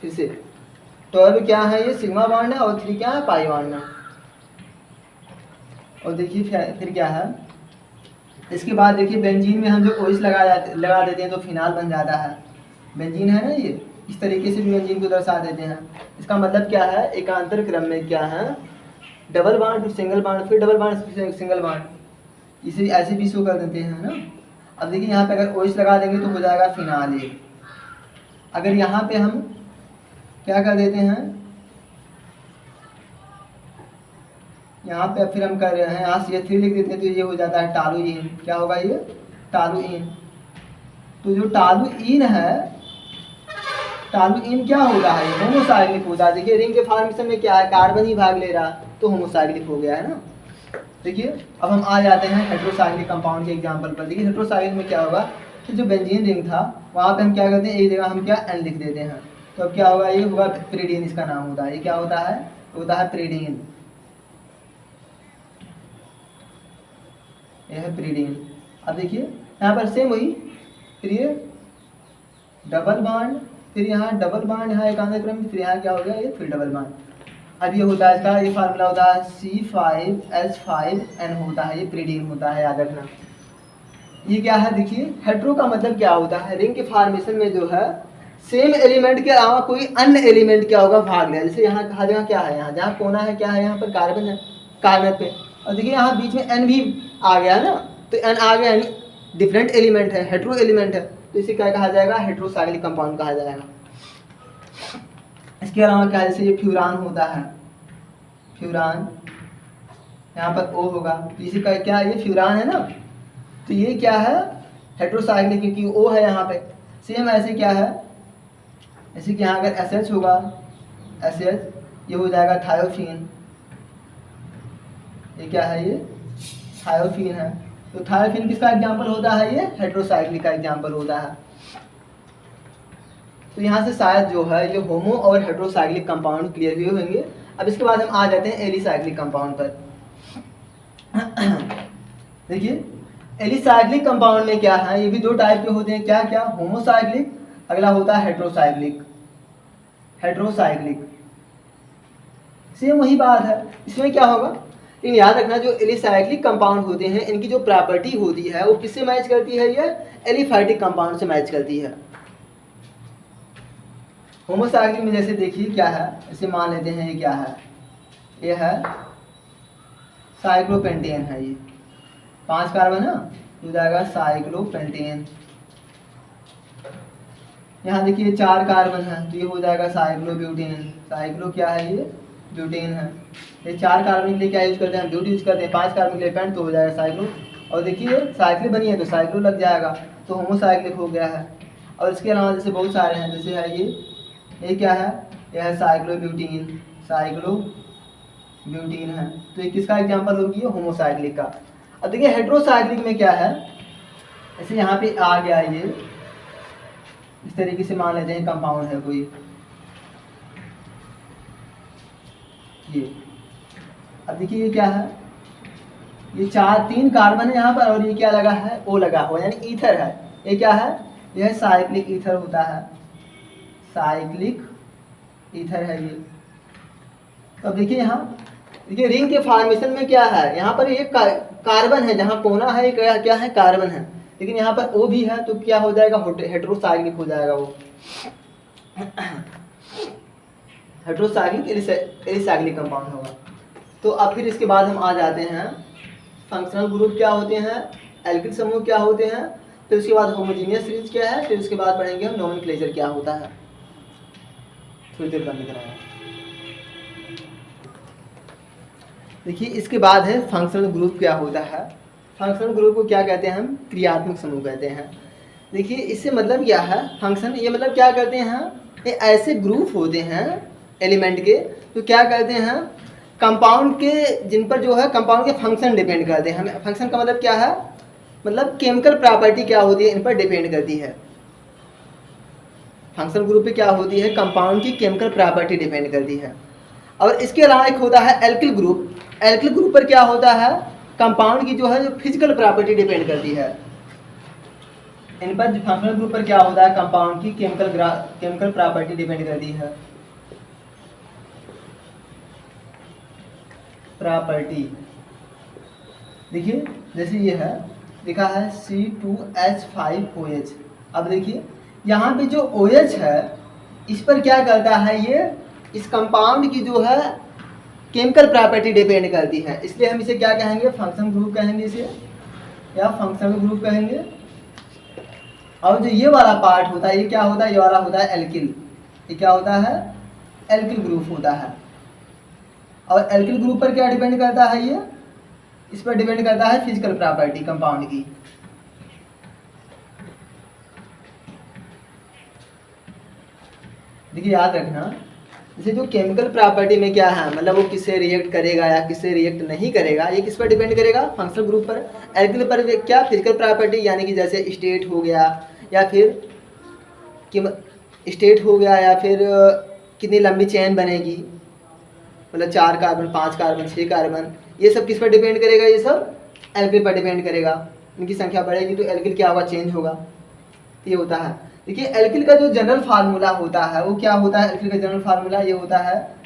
फिर से 12 क्या है, ये सिग्मा बॉन्ड है और 3 क्या है, पाई बॉन्ड है। और देखिए फिर क्या है, इसके बाद देखिए बेंजीन में हम जो OH लगा देते हैं तो फिनाल बन जाता है। बेंजीन है ना, ये इस तरीके से भी बेंजीन को दर्शा देते हैं। इसका मतलब क्या है, एकांतर क्रम में क्या है, डबल बॉन्ड फिर सिंगल बॉन्ड फिर डबल बॉन्ड फिर सिंगल बॉन्ड, इसे ऐसे भी शो कर देते हैं ना। अब देखिए यहाँ पे अगर OH लगा देंगे तो हो जाएगा फिनाल ये। अगर यहाँ पे हम क्या कर देते हैं, यहाँ पे फिर हम कर रहे हैं यहाँ CH3 लिख देते हैं तो ये हो जाता है टॉलुइन। क्या होगा ये, टॉलुइन। तो जो टॉलुइन है, टॉलुइन क्या होता है, होमोसाइक्लिक होता है। देखिए रिंग के फॉर्मेशन में क्या है, कार्बन ही भाग ले रहा तो होमोसाइक्लिक हो गया है ना। देखिए अब हम आ जाते हैं हेट्रोसाइक्लिक कंपाउंड के एग्जांपल पर। देखिए हेट्रोसाइक्लिक में क्या होगा कि जो बेंजीन रिंग था वहाँ पे हम क्या करते हैं, एक जगह हम क्या N लिख देते हैं। तो अब क्या होगा, ये होगा प्रीडीन, इसका नाम होता है। ये क्या होता है प्रीडीन। यह है प्रीडीन। अब देखिए यहाँ पर सेम वही, फिर ये डबल बॉन्ड, फिर यहाँ डबल बॉन्ड, यहाँ एकांतर क्रम, फिर यहाँ क्या हो गया, ये फिर डबल बॉन्ड। अब ये होता है इसका, ये फार्मूला होता है C5H5N होता है, ये प्रीडीन होता है, याद रखना। ये क्या है, देखिए हेट्रो का मतलब क्या होता है, रिंग के फॉर्मेशन में जो है सेम एलिमेंट के अलावा कोई अन्य एलिमेंट क्या होगा, भाग लिया। जैसे यहाँ हर जगह क्या है, यहाँ जहाँ कोना है क्या है, यहाँ पर कार्बन है, कार्बन पे, और देखिए यहाँ बीच में N भी आ गया ना, तो N आ गया यानी डिफरेंट एलिमेंट है, हेट्रो एलिमेंट है, तो इसे क्या कहा जाएगा, हेट्रोसाइक्लिक कंपाउंड कहा जाएगा। इसके अलावा क्या है, जैसे ये फ्यूरान होता है, फ्यूरान यहाँ पर O होगा, तो इसी का क्या, ये फ्यूरान है ना, तो ये क्या है हेट्रोसाइक्लिक, क्योंकि O है यहाँ पे। सेम ऐसे क्या है, जैसे कि यहाँ अगर SH होगा, SH, ये हो जाएगा थायोफीन। ये क्या है, ये थायोफीन है। तो थायोफीन किसका एग्जाम्पल होता है, ये हेट्रोसाइक्लिक का एग्जाम्पल होता है। तो यहाँ से शायद जो है ये होमो और हेट्रोसाइक्लिक कंपाउंड क्लियर हुए होंगे। अब इसके बाद हम आ जाते हैं एलिसाइक्लिक कंपाउंड पर। देखिए एलिसाइक्लिक कंपाउंड में क्या है, ये भी दो टाइप के होते हैं, क्या क्या, होमोसाइक्लिक, अगला होता है हेट्रोसाइक्लिक। हेट्रोसाइक्लिक सेम वही बात है। इसमें क्या होगा, लेकिन याद रखना जो एलिसाइक्लिक कंपाउंड होते हैं इनकी जो प्रॉपर्टी होती है वो किससे मैच करती है, ये एलिफाइटिक कंपाउंड से मैच करती है। होमोसाइक्लिक में जैसे देखिए क्या है, इसे मान लेते हैं ये क्या है, ये है साइक्लोपेंटेन है, ये 5 कार्बन है, हो जाएगा साइक्लोपेंटेन। यहाँ देखिए 4 कार्बन है तो ये हो जाएगा साइक्लोब्यूटेन। साइक्लो क्या है, ये ब्यूटेन है। ये 4 कार्बन के लिए क्या यूज करते हैं, ब्यूट यूज करते हैं, 5 कार्बन के लिए पेंट, तो हो जाएगा साइक्लो। और देखिए साइक्लिक बनी है तो साइक्लो लग जाएगा, तो होमोसाइक्लिक हो गया है। और इसके अलावा जैसे बहुत सारे हैं, जैसे है ये क्या है, यह है साइक्लोब्यूटीन, साइक्लोब्यूटीन है, तो ये किसका एग्जांपल होगी, होमोसाइक्लिक का। अब देखिए हेट्रोसाइक्लिक में क्या है, जैसे यहाँ पे आ गया, ये इस तरीके से मान लेते हैं कंपाउंड है कोई, ये। अब देखिए ये क्या है, ये 3 कार्बन है यहाँ पर, और ये क्या लगा है, O लगा हुआ, यानी ईथर है। ये क्या है, यह साइक्लिक ईथर होता है, साइक्लिक ईथर है ये। तो अब देखिए यहाँ देखिए रिंग के फॉर्मेशन में क्या है, यहाँ पर ये कार्बन है, जहाँ कोना है ये क्या है, कार्बन है, लेकिन यहाँ पर O भी है, तो क्या हो जाएगा, हेट्रोसाइक्लिक हो जाएगा वो, हेट्रोसाइक्लिक एलिसाइक्लिक कंपाउंड होगा। तो अब फिर इसके बाद हम आ जाते हैं फंक्शनल ग्रुप क्या होते हैं, एल्किल समूह क्या होते हैं, फिर उसके बाद होमोजेनियस सीरीज क्या है, फिर उसके बाद पढ़ेंगे हम नोमेनक्लेचर क्या होता है। थोड़ी देर बंद कराएं। देखिए इसके बाद है फंक्शनल ग्रुप क्या होता है। फंक्शनल ग्रुप को क्या कहते हैं, हम क्रियात्मक समूह कहते हैं। देखिए इससे मतलब क्या है, फंक्शन, ये मतलब क्या करते हैं, ये ऐसे ग्रुप होते हैं एलिमेंट के, तो क्या करते हैं, कंपाउंड के, जिन पर जो है कंपाउंड के फंक्शन डिपेंड करते हैं। हमें फंक्शन का मतलब क्या है, मतलब केमिकल प्रॉपर्टी क्या होती है, इन पर डिपेंड करती है। फंक्शनल ग्रुप पे क्या होती है, कंपाउंड की केमिकल प्रॉपर्टी डिपेंड करती है। और इसके अलावा एक होता है एल्किल ग्रुप। एल्किल ग्रुप पर क्या होता है, कंपाउंड की जो है जो फिजिकल प्रॉपर्टी डिपेंड करती है। इन पर फंक्शनल ग्रुप पर क्या होता है, कंपाउंड की केमिकल प्रॉपर्टी डिपेंड करती है, प्रॉपर्टी। देखिए जैसे ये है लिखा है C2H5OH। अब देखिए यहाँ पे जो OH है इस पर क्या करता है, ये इस कंपाउंड की जो है केमिकल प्रॉपर्टी डिपेंड करती है, इसलिए हम इसे क्या कहेंगे, फंक्शन ग्रुप कहेंगे इसे, या फंक्शनल ग्रुप कहेंगे। और जो ये वाला पार्ट होता है ये क्या होता है, ये वाला होता है एल्किल। ये क्या होता है, एल्किल ग्रुप होता है। और एल्किल ग्रुप पर क्या डिपेंड करता है, ये इस पर डिपेंड करता है फिजिकल प्रॉपर्टी कंपाउंड की। देखिए याद रखना, जैसे जो केमिकल प्रॉपर्टी में क्या है, मतलब वो किससे रिएक्ट करेगा या किससे रिएक्ट नहीं करेगा, ये किस पर डिपेंड करेगा, फंक्शनल ग्रुप पर। एल्किल पर क्या, फिजिकल प्रॉपर्टी, यानी कि जैसे स्टेट हो गया या फिर स्टेट हो गया, या फिर कितनी लंबी चेन बनेगी, मतलब 4 कार्बन 5 कार्बन 6 कार्बन, ये सब किस पर डिपेंड करेगा, ये सब एल्किल पर डिपेंड करेगा। इनकी संख्या बढ़ेगी तो एल्किल क्या होगा, चेंज होगा। ये होता है। देखिए एल्किल का जो जनरल फार्मूला होता है वो क्या होता है, एल्किल का जनरल फार्मूला ये होता है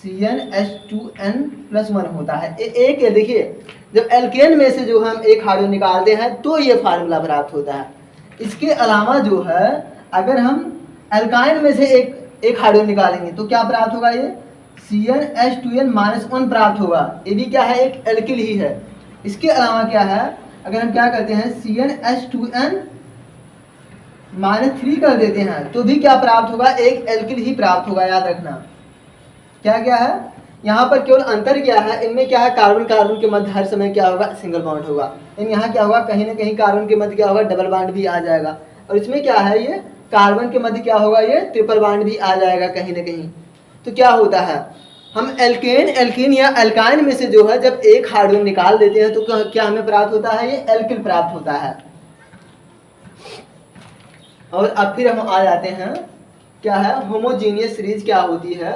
CnH2n+1 होता है। एक है, देखिए जब एल्केन में से जो हम एक हाइड्रोजन निकालते हैं तो ये फार्मूला प्राप्त होता है। इसके अलावा जो है अगर हम एल्काइन में से एक हाइड्रोजन निकालेंगे तो क्या प्राप्त होगा, ये CnH2n-1 प्राप्त होगा। ये भी क्या है, एक एल्किल ही है। इसके अलावा क्या है, अगर हम क्या करते हैं CnH2n-3 कर देते हैं तो भी क्या प्राप्त होगा, एक एल्किल ही प्राप्त होगा। याद रखना क्या क्या है, यहाँ पर केवल अंतर क्या है, इनमें क्या है, कार्बन कार्बन के मध्य हर समय क्या होगा, सिंगल बॉन्ड होगा। इन यहाँ क्या होगा, कहीं ना कहीं कार्बन के मध्य क्या होगा, डबल बॉन्ड भी आ जाएगा। और इसमें क्या है, ये कार्बन के मध्य क्या होगा, ये ट्रिपल बॉन्ड भी आ जाएगा कहीं ना कहीं। तो क्या होता है, हम एल्केन या एल्काइन में से जो है जब एक हाइड्रोजन निकाल देते हैं तो क्या हमें प्राप्त होता है, ये एल्किल प्राप्त होता है। और अब फिर हम आ जाते हैं, क्या है, होमोजीनियस सीरीज क्या होती है।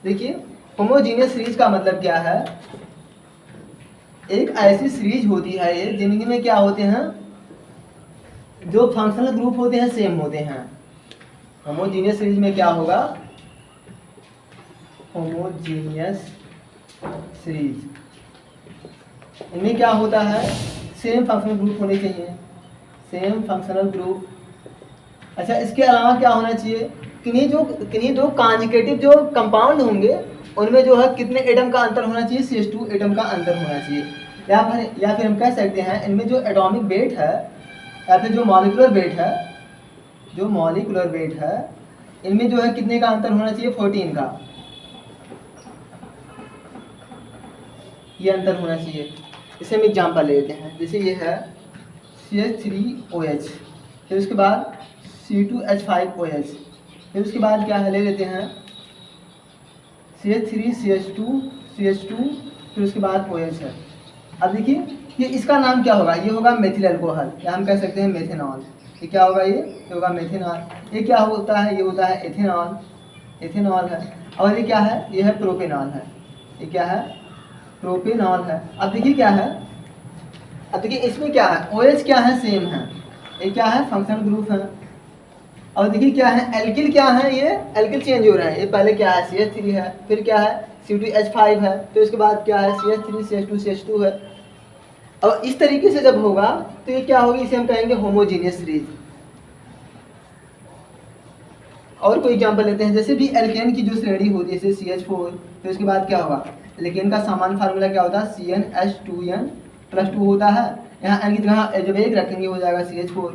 देखिए होमोजीनियस सीरीज का मतलब क्या है, एक ऐसी सीरीज होती है ये जिनमें में क्या होते हैं, जो फंक्शनल ग्रुप होते हैं सेम होते हैं। होमोजीनियस सीरीज में क्या होगा, होमोजीनियस सीरीज इनमें क्या होता है, सेम फंक्शनल ग्रुप होने चाहिए, सेम फंक्शनल ग्रुप। अच्छा इसके अलावा क्या होना चाहिए, किन्हीं दो कॉन्जुगेटिव जो कंपाउंड होंगे उनमें जो है कितने एटम का अंतर होना चाहिए, CH2 एटम का अंतर होना चाहिए। या फिर हम कह सकते हैं इनमें जो एटॉमिक वेट है या फिर जो मॉलिक्यूलर वेट है इनमें जो है कितने का अंतर होना चाहिए, 14 का ये अंतर होना चाहिए। इसे हम एग्जाम्पल ले लेते हैं, जैसे ये है CH3OH, फिर उसके बाद C2H5OH, फिर उसके बाद क्या है, ले लेते हैं CH3CH2 फिर उसके बाद OH है। अब देखिए ये इसका नाम क्या होगा, ये होगा मेथिल अल्कोहल, या हम कह सकते हैं मेथेनॉल। ये क्या होगा, ये होगा मेथेनॉल। ये क्या होता है, ये होता है एथेनॉल है। और ये क्या है, ये है प्रोपेनॉल है। ये क्या है, प्रोपेनॉल है। अब देखिए क्या है, अब देखिए इसमें क्या है, OH क्या है, सेम है। ये क्या है, फंक्शनल ग्रुप है। और देखिए क्या है, एल्किल क्या है, ये एल्किल चेंज हो रहा है। ये पहले क्या है, CH3 है, फिर क्या है C2H5 है, फिर उसके बाद क्या है CH3 CH2 है। और इस तरीके से जब होगा तो ये क्या होगी, इसे हम कहेंगे होमोजीनियस सीरीज। और कोई एग्जांपल लेते हैं, जैसे भी एल्केन की जो श्रेणी होती है जैसे CH4, फिर उसके बाद क्या होगा, एल्केन का सामान्य फार्मूला क्या होता है, CnH2n+2 होता है। यहाँ एन की जगह जब एक रखेंगे हो जाएगा CH4,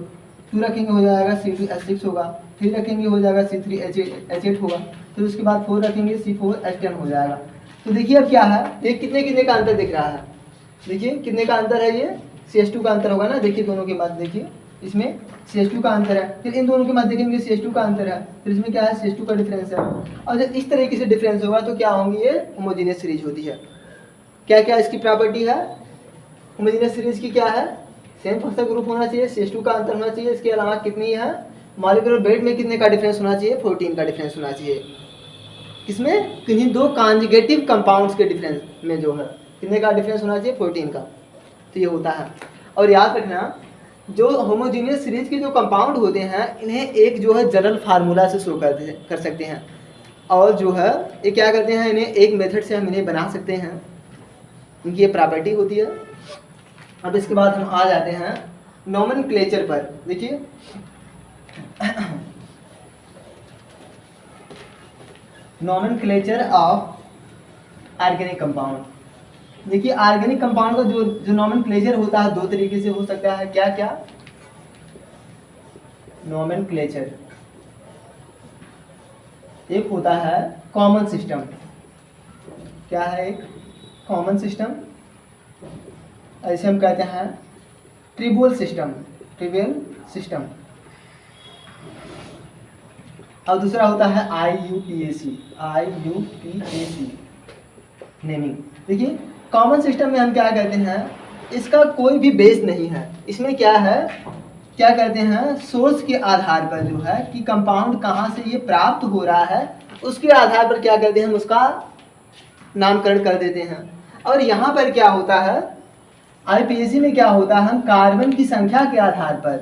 2 रखेंगे हो जाएगा C2H6 होगा, 3 रखेंगे हो जाएगा C3H8 होगा, फिर उसके बाद 4 रखेंगे C4H10 हो जाएगा। तो देखिए अब क्या है, ये कितने का अंतर दिख रहा है, देखिए कितने का अंतर है, ये CH2 का अंतर होगा ना। देखिए दोनों के मध्य, देखिए इसमें CH2 का अंतर है, फिर इन दोनों के मध्य देखेंगे CH2 का अंतर है, फिर इसमें क्या है CH2 का डिफरेंस है। और जब इस तरीके से डिफरेंस होगा तो क्या होंगी, ये होमोजीनियस सीरीज होती है। क्या क्या इसकी प्रॉपर्टी है होमोजीनियस सीरीज की, क्या है, सेम फंक्शनल ग्रुप होना चाहिए, CH2 का अंतर होना चाहिए, इसके अलावा कितनी है, मॉलिक्यूलर वेट में कितने का डिफरेंस होना चाहिए, 14 का डिफरेंस होना चाहिए। किसमें, किन्हीं दो कॉन्जुगेटिव कंपाउंड्स के डिफरेंस में जो है कितने का डिफरेंस होना चाहिए, 14 का। तो ये होता है। और याद रखना, जो होमोजीनियस सीरीज के जो कंपाउंड होते हैं इन्हें एक जो है जनरल फार्मूला से शो कर सकते हैं, और जो है ये क्या करते हैं, इन्हें एक मेथड से हम इन्हें बना सकते हैं, इनकी ये प्रॉपर्टी होती है। अब इसके बाद हम आ जाते हैं नोमेनक्लेचर पर। देखिए नोमेनक्लेचर ऑफ ऑर्गेनिक कंपाउंड। देखिए ऑर्गेनिक कंपाउंड का जो नोमेनक्लेचर होता है दो तरीके से हो सकता है। क्या क्या? नोमेनक्लेचर एक होता है कॉमन सिस्टम। क्या है? एक कॉमन सिस्टम, ऐसे हम कहते हैं ट्रिवियल सिस्टम, ट्रिवियल सिस्टम। और दूसरा होता है IUPAC, IUPAC नेमिंग। देखिए कॉमन सिस्टम में हम क्या कहते हैं, इसका कोई भी बेस नहीं है। इसमें क्या है, क्या कहते हैं, सोर्स के आधार पर जो है कि कंपाउंड कहाँ से ये प्राप्त हो रहा है, उसके आधार पर क्या करते हैं, हम उसका नामकरण कर देते हैं। और यहाँ पर क्या होता है, IUPAC में क्या होता है, हम कार्बन की संख्या के आधार पर,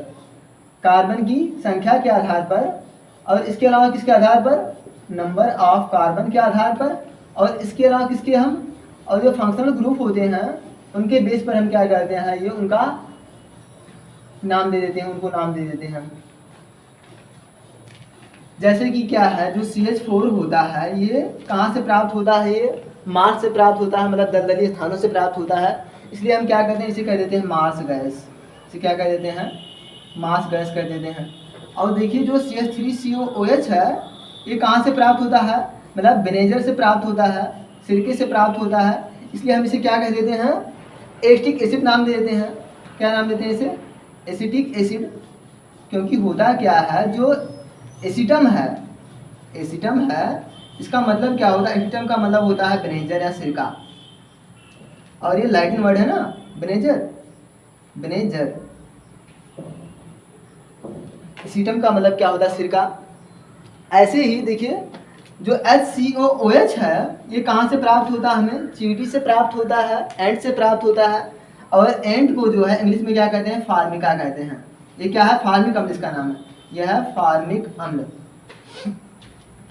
कार्बन की संख्या के आधार पर, और इसके अलावा किसके आधार पर, नंबर ऑफ कार्बन के आधार पर, और इसके अलावा किसके हम, और जो फंक्शनल ग्रुप होते हैं उनके बेस पर हम क्या करते हैं, ये उनका नाम दे देते हैं, उनको नाम दे देते हैं। जैसे कि क्या है, जो CH4 होता है ये कहाँ से प्राप्त होता है, ये मार्स से प्राप्त होता है, मतलब दलदली स्थानों से प्राप्त होता है। इसलिए हम क्या करते हैं, इसे कह देते हैं मार्स गैस। इसे क्या कह देते हैं, मार्स गैस कह देते हैं। और देखिए जो CH3COOH है ये कहाँ से प्राप्त होता है, मतलब विनेगर से प्राप्त होता है, सिरके से प्राप्त होता है। इसलिए हम इसे क्या कह देते हैं, एसिटिक एसिड नाम दे देते हैं। क्या नाम देते हैं इसे, एसिटिक एसिड। क्योंकि होता क्या है, जो एसिटम है, एसिटम है, इसका मतलब क्या होता है, एसिटम का मतलब होता है विनेगर या सिरका। और ये लैटिन वर्ड है ना, विनेगर, विनेगर। एसिटम का मतलब क्या होता है, सिरका। ऐसे ही देखिए जो HCOOH है ये कहाँ से प्राप्त होता है, हमें चींटी से प्राप्त होता है, एंड से प्राप्त होता है। और एंड को जो है इंग्लिश में क्या कहते हैं, फार्मिका कहते हैं। ये क्या है, फार्मिक अम्ल इसका नाम है, यह है फार्मिक अम्ल,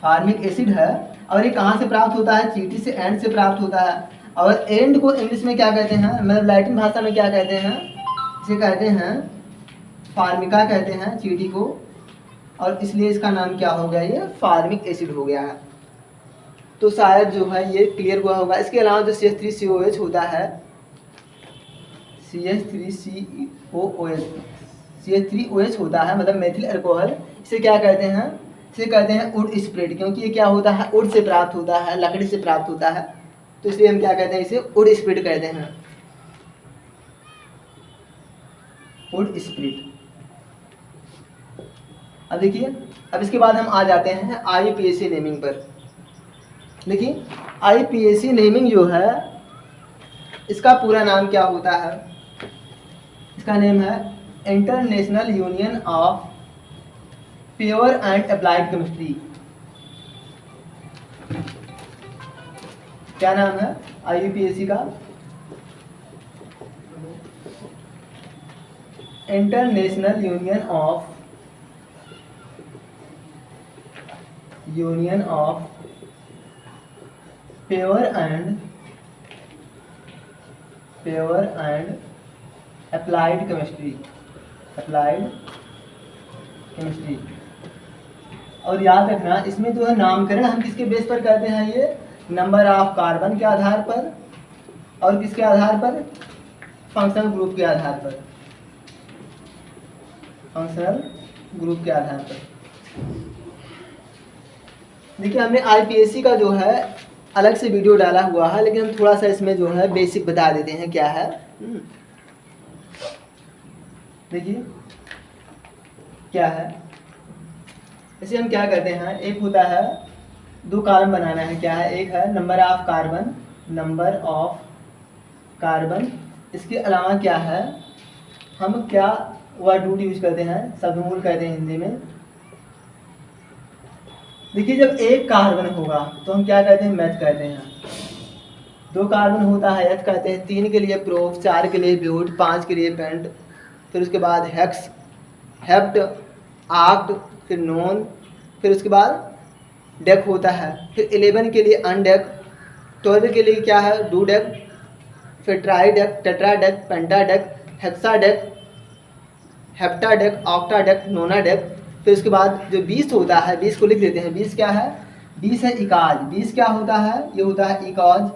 फार्मिक एसिड है। और ये कहाँ से प्राप्त होता है, चींटी से, एंड से प्राप्त होता है। और एंड को इंग्लिश में क्या कहते हैं, मतलब लैटिन भाषा में क्या कहते हैं, इसे कहते हैं फार्मिका कहते हैं चींटी को। और इसलिए इसका नाम क्या हो गया, ये फार्मिक एसिड हो गया है। तो शायद जो है ये क्लियर हुआ होगा। इसके अलावा जो CH3COOH होता है, CH3COOH, CH3OH होता है, मतलब मेथिल अल्कोहल। इसे क्या कहते हैं, इसे कहते हैं वुड स्प्रिट। क्योंकि ये क्या होता है, वुड से प्राप्त होता है, लकड़ी से प्राप्त होता है, तो इसलिए हम क्या कहते हैं, इसे वुड स्प्रिट कहते हैं, वुड स्प्रिट। अब देखिए, अब इसके बाद हम आ जाते हैं IUPAC नेमिंग पर। देखिए IUPAC नेमिंग जो है, इसका पूरा नाम क्या होता है, इसका नेम है international union of pure and applied chemistry. क्या नाम है IUPAC का, international union of pure and applied chemistry, applied chemistry. और याद रखना इसमें जो है नामकरण हम किसके बेस पर करते हैं, ये नंबर ऑफ कार्बन के आधार पर, और किसके आधार पर, फंक्शनल ग्रुप के आधार पर, फंक्शनल ग्रुप के आधार पर। देखिए हमने IUPAC का जो है अलग से वीडियो डाला हुआ है, लेकिन हम थोड़ा सा इसमें जो है बेसिक बता देते हैं क्या है। देखिए क्या है, इसे हम क्या करते हैं, एक होता है दो कॉलम बनाना है। क्या है, एक है number of carbon, number of carbon. इसके अलावा क्या है, हम क्या वर्ड यूज करते हैं, शब्दमूल कहते हैं हिंदी में। देखिए जब एक कार्बन होगा तो हम क्या कहते हैं, मैथ कहते हैं। दो कार्बन होता है एथ कहते हैं, 3 के लिए प्रोप, 4 के लिए ब्यूट, 5 के लिए पेंट, फिर उसके बाद हेक्स, हेप्ट, आक्ट, फिर नॉन, फिर उसके बाद डेक होता है, फिर 11 के लिए अनडेक, 12 के लिए क्या है, डू डेक, फिर ट्राई डेक, टेट्रा डेक, पेंटा डेक, हेक्साडेक, हेप्टाडेक, ऑक्टाडेक, नोनाडेक। फिर उसके बाद जो 20 होता है, 20 को लिख देते हैं। 20 क्या है? 20 है इकाज। 20 क्या होता है? ये होता है इकाज,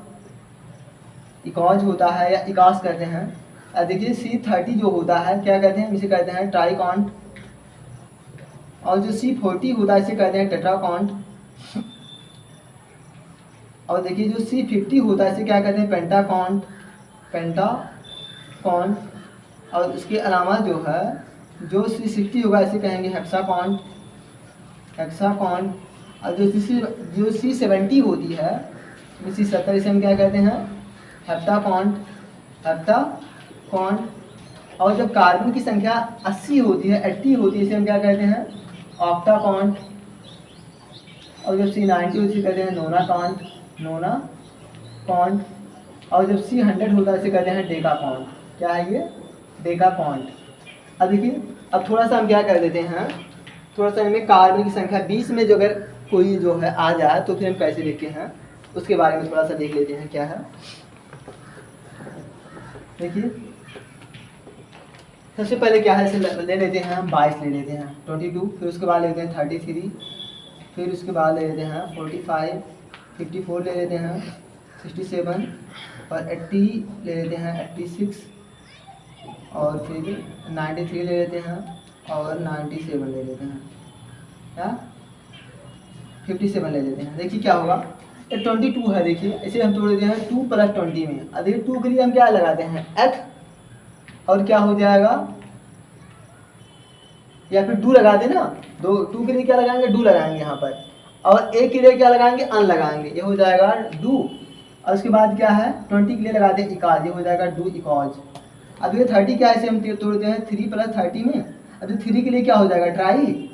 इकाज होता है या इकास कहते हैं। देखिए C30 जो होता है क्या कहते हैं? इसे कहते हैं ट्राइकॉन्ट। और जो C40 होता है इसे कहते हैं टेट्राकॉन्ट। और देखिए जो C50 होता है इसे क्या कहते हैं? पेंटाकॉन्ट, पेंटाकॉन्ट। और उसके अलावा जो है जो C60 होगा इसे कहेंगे हेक्साकॉन्ट, हेक्साकॉन्ट। और जो C70 होती है, C70 इसे हम क्या कहते हैं? हेप्टाकॉन्ट, हेप्टाकॉन्ट। और जब कार्बन की संख्या 80 होती है, 80 होती है, इसे हम क्या कहते हैं? ऑक्टाकॉन्ट। और जब C90 होती है कहते हैं नोनाकॉन्ट, नोनाकॉन्ट। और जब C100 होता है इसे कहते हैं डेकाकॉन्ट। क्या है ये? डेकाकॉन्ट। अब देखिए, अब थोड़ा सा हम क्या कर देते हैं, थोड़ा सा इनमें कार्बन की संख्या 20 में जो अगर कोई जो है आ जाए तो फिर हम कैसे देखते हैं उसके बारे में थोड़ा सा देख लेते हैं क्या है। देखिए सबसे पहले क्या है, इसे ले लेते हैं हम 22 ले लेते हैं, 22। फिर उसके बाद लेते हैं 33। फिर उसके बाद ले लेते हैं 45, 54 ले लेते हैं, 67 और 80 ले लेते हैं, 86 और फिर 93 ले लेते हैं और 97 ले लेते हैं, क्या 57 ले लेते हैं। देखिए क्या होगा, ये 22 है। देखिए इसे हम तोड़ देते हैं 2 + 20 में। अब देखिए 2 के लिए हम क्या लगाते हैं? एथ। और क्या हो जाएगा, या फिर डू लगा देना। 2 के लिए क्या लगाएंगे? डू लगाएंगे यहाँ पर। और ए के लिए क्या लगाएंगे? अन लगाएंगे। ये हो जाएगा डू। और उसके बाद क्या है? 20 के लिए लगाते हैं इकाज, ये हो जाएगा डू इकाज। अब ये 30 क्या है, इसे हम तोड़ते हैं 3 + 30 में। अब तो 3 के लिए क्या हो जाएगा? ट्राई।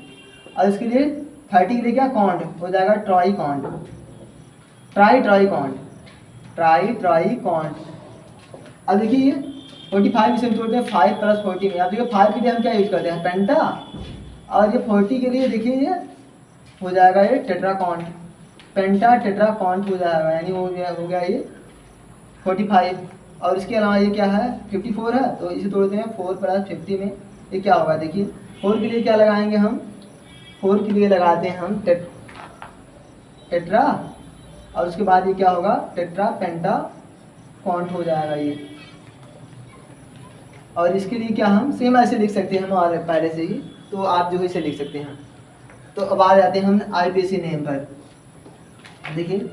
और इसके लिए 30 के लिए क्या? कॉन्ट हो जाएगा try can't, try try can't, try try can't. अब देखिए 45 इसे हम तोड़ते हैं 5 + 40 में। अब देखिए 5 के लिए हम क्या यूज करते हैं? पेंटा। और ये 40 के लिए देखिए ये हो जाएगा ये टेट्राकॉन्ट, पेंटा टेट्राकॉन्ट हो जाएगा, यानी हो गया ये 45। और इसके अलावा ये क्या है? 54 है, तो इसे तोड़ते हैं 4 + 50 में। ये क्या होगा? देखिए 4 के लिए क्या लगाएंगे हम? 4 के लिए लगाते हैं हम टेट्रा। और उसके बाद ये क्या होगा? टेट्रा पेंटा कॉन्ट हो जाएगा ये। और इसके लिए क्या हम सेम ऐसे लिख सकते हैं हमारे पहले से ही, तो आप जो है इसे लिख सकते हैं। तो अब आ जाते हैं हम आईपीसी नेम पर। देखिए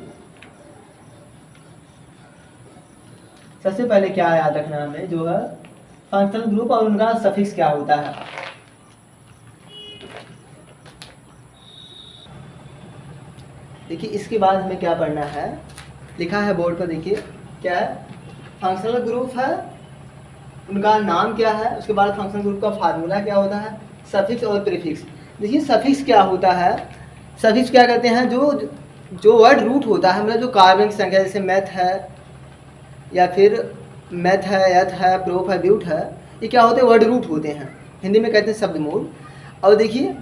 सबसे पहले क्या याद रखना हमें, जो है फंक्शनल ग्रुप और उनका सफिक्स क्या होता है। देखिए इसके बाद हमें क्या पढ़ना है, लिखा है बोर्ड पर। देखिए क्या है, फंक्शनल ग्रुप है, उनका नाम क्या है, उसके बाद फंक्शनल ग्रुप का फार्मूला क्या होता है, सफिक्स और प्रीफिक्स। देखिए सफिक्स क्या होता है, सफिक्स क्या कहते हैं, जो वर्ड रूट होता है, मतलब जो कार्बन की संख्या, जैसे मैथ है या फिर मैथ है, यथ है, प्रोफ है, ब्यूट है, ये क्या होते हैं? वर्ड रूट होते हैं, हिंदी में कहते हैं शब्द मूल। और देखिए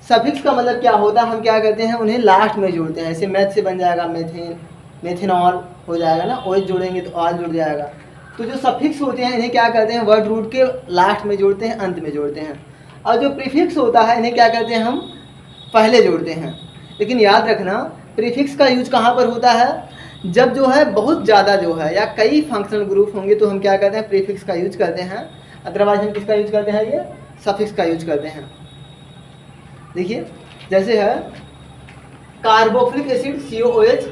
सफिक्स का मतलब क्या होता है, हम क्या करते हैं उन्हें लास्ट में जोड़ते हैं। जैसे मैथ से बन जाएगा मेथेन, मेथेनॉल हो जाएगा ना, ओएच जोड़ेंगे तो ऑल जुड़ जाएगा। तो जो सफिक्स होते हैं इन्हें क्या करते हैं? वर्ड रूट के लास्ट में जोड़ते हैं, अंत में जोड़ते हैं। और जो प्रीफिक्स होता है इन्हें क्या करते हैं? हम पहले जोड़ते हैं। लेकिन याद रखना प्रीफिक्स का यूज कहाँ पर होता है? जब जो है बहुत ज़्यादा जो है या कई फंक्शनल ग्रुप होंगे तो हम क्या करते हैं? प्रीफिक्स का यूज करते हैं। अदरवाइज हम किसका यूज करते हैं? ये सफिक्स का यूज करते हैं। देखिए जैसे है कार्बोक्सिलिक एसिड COOH,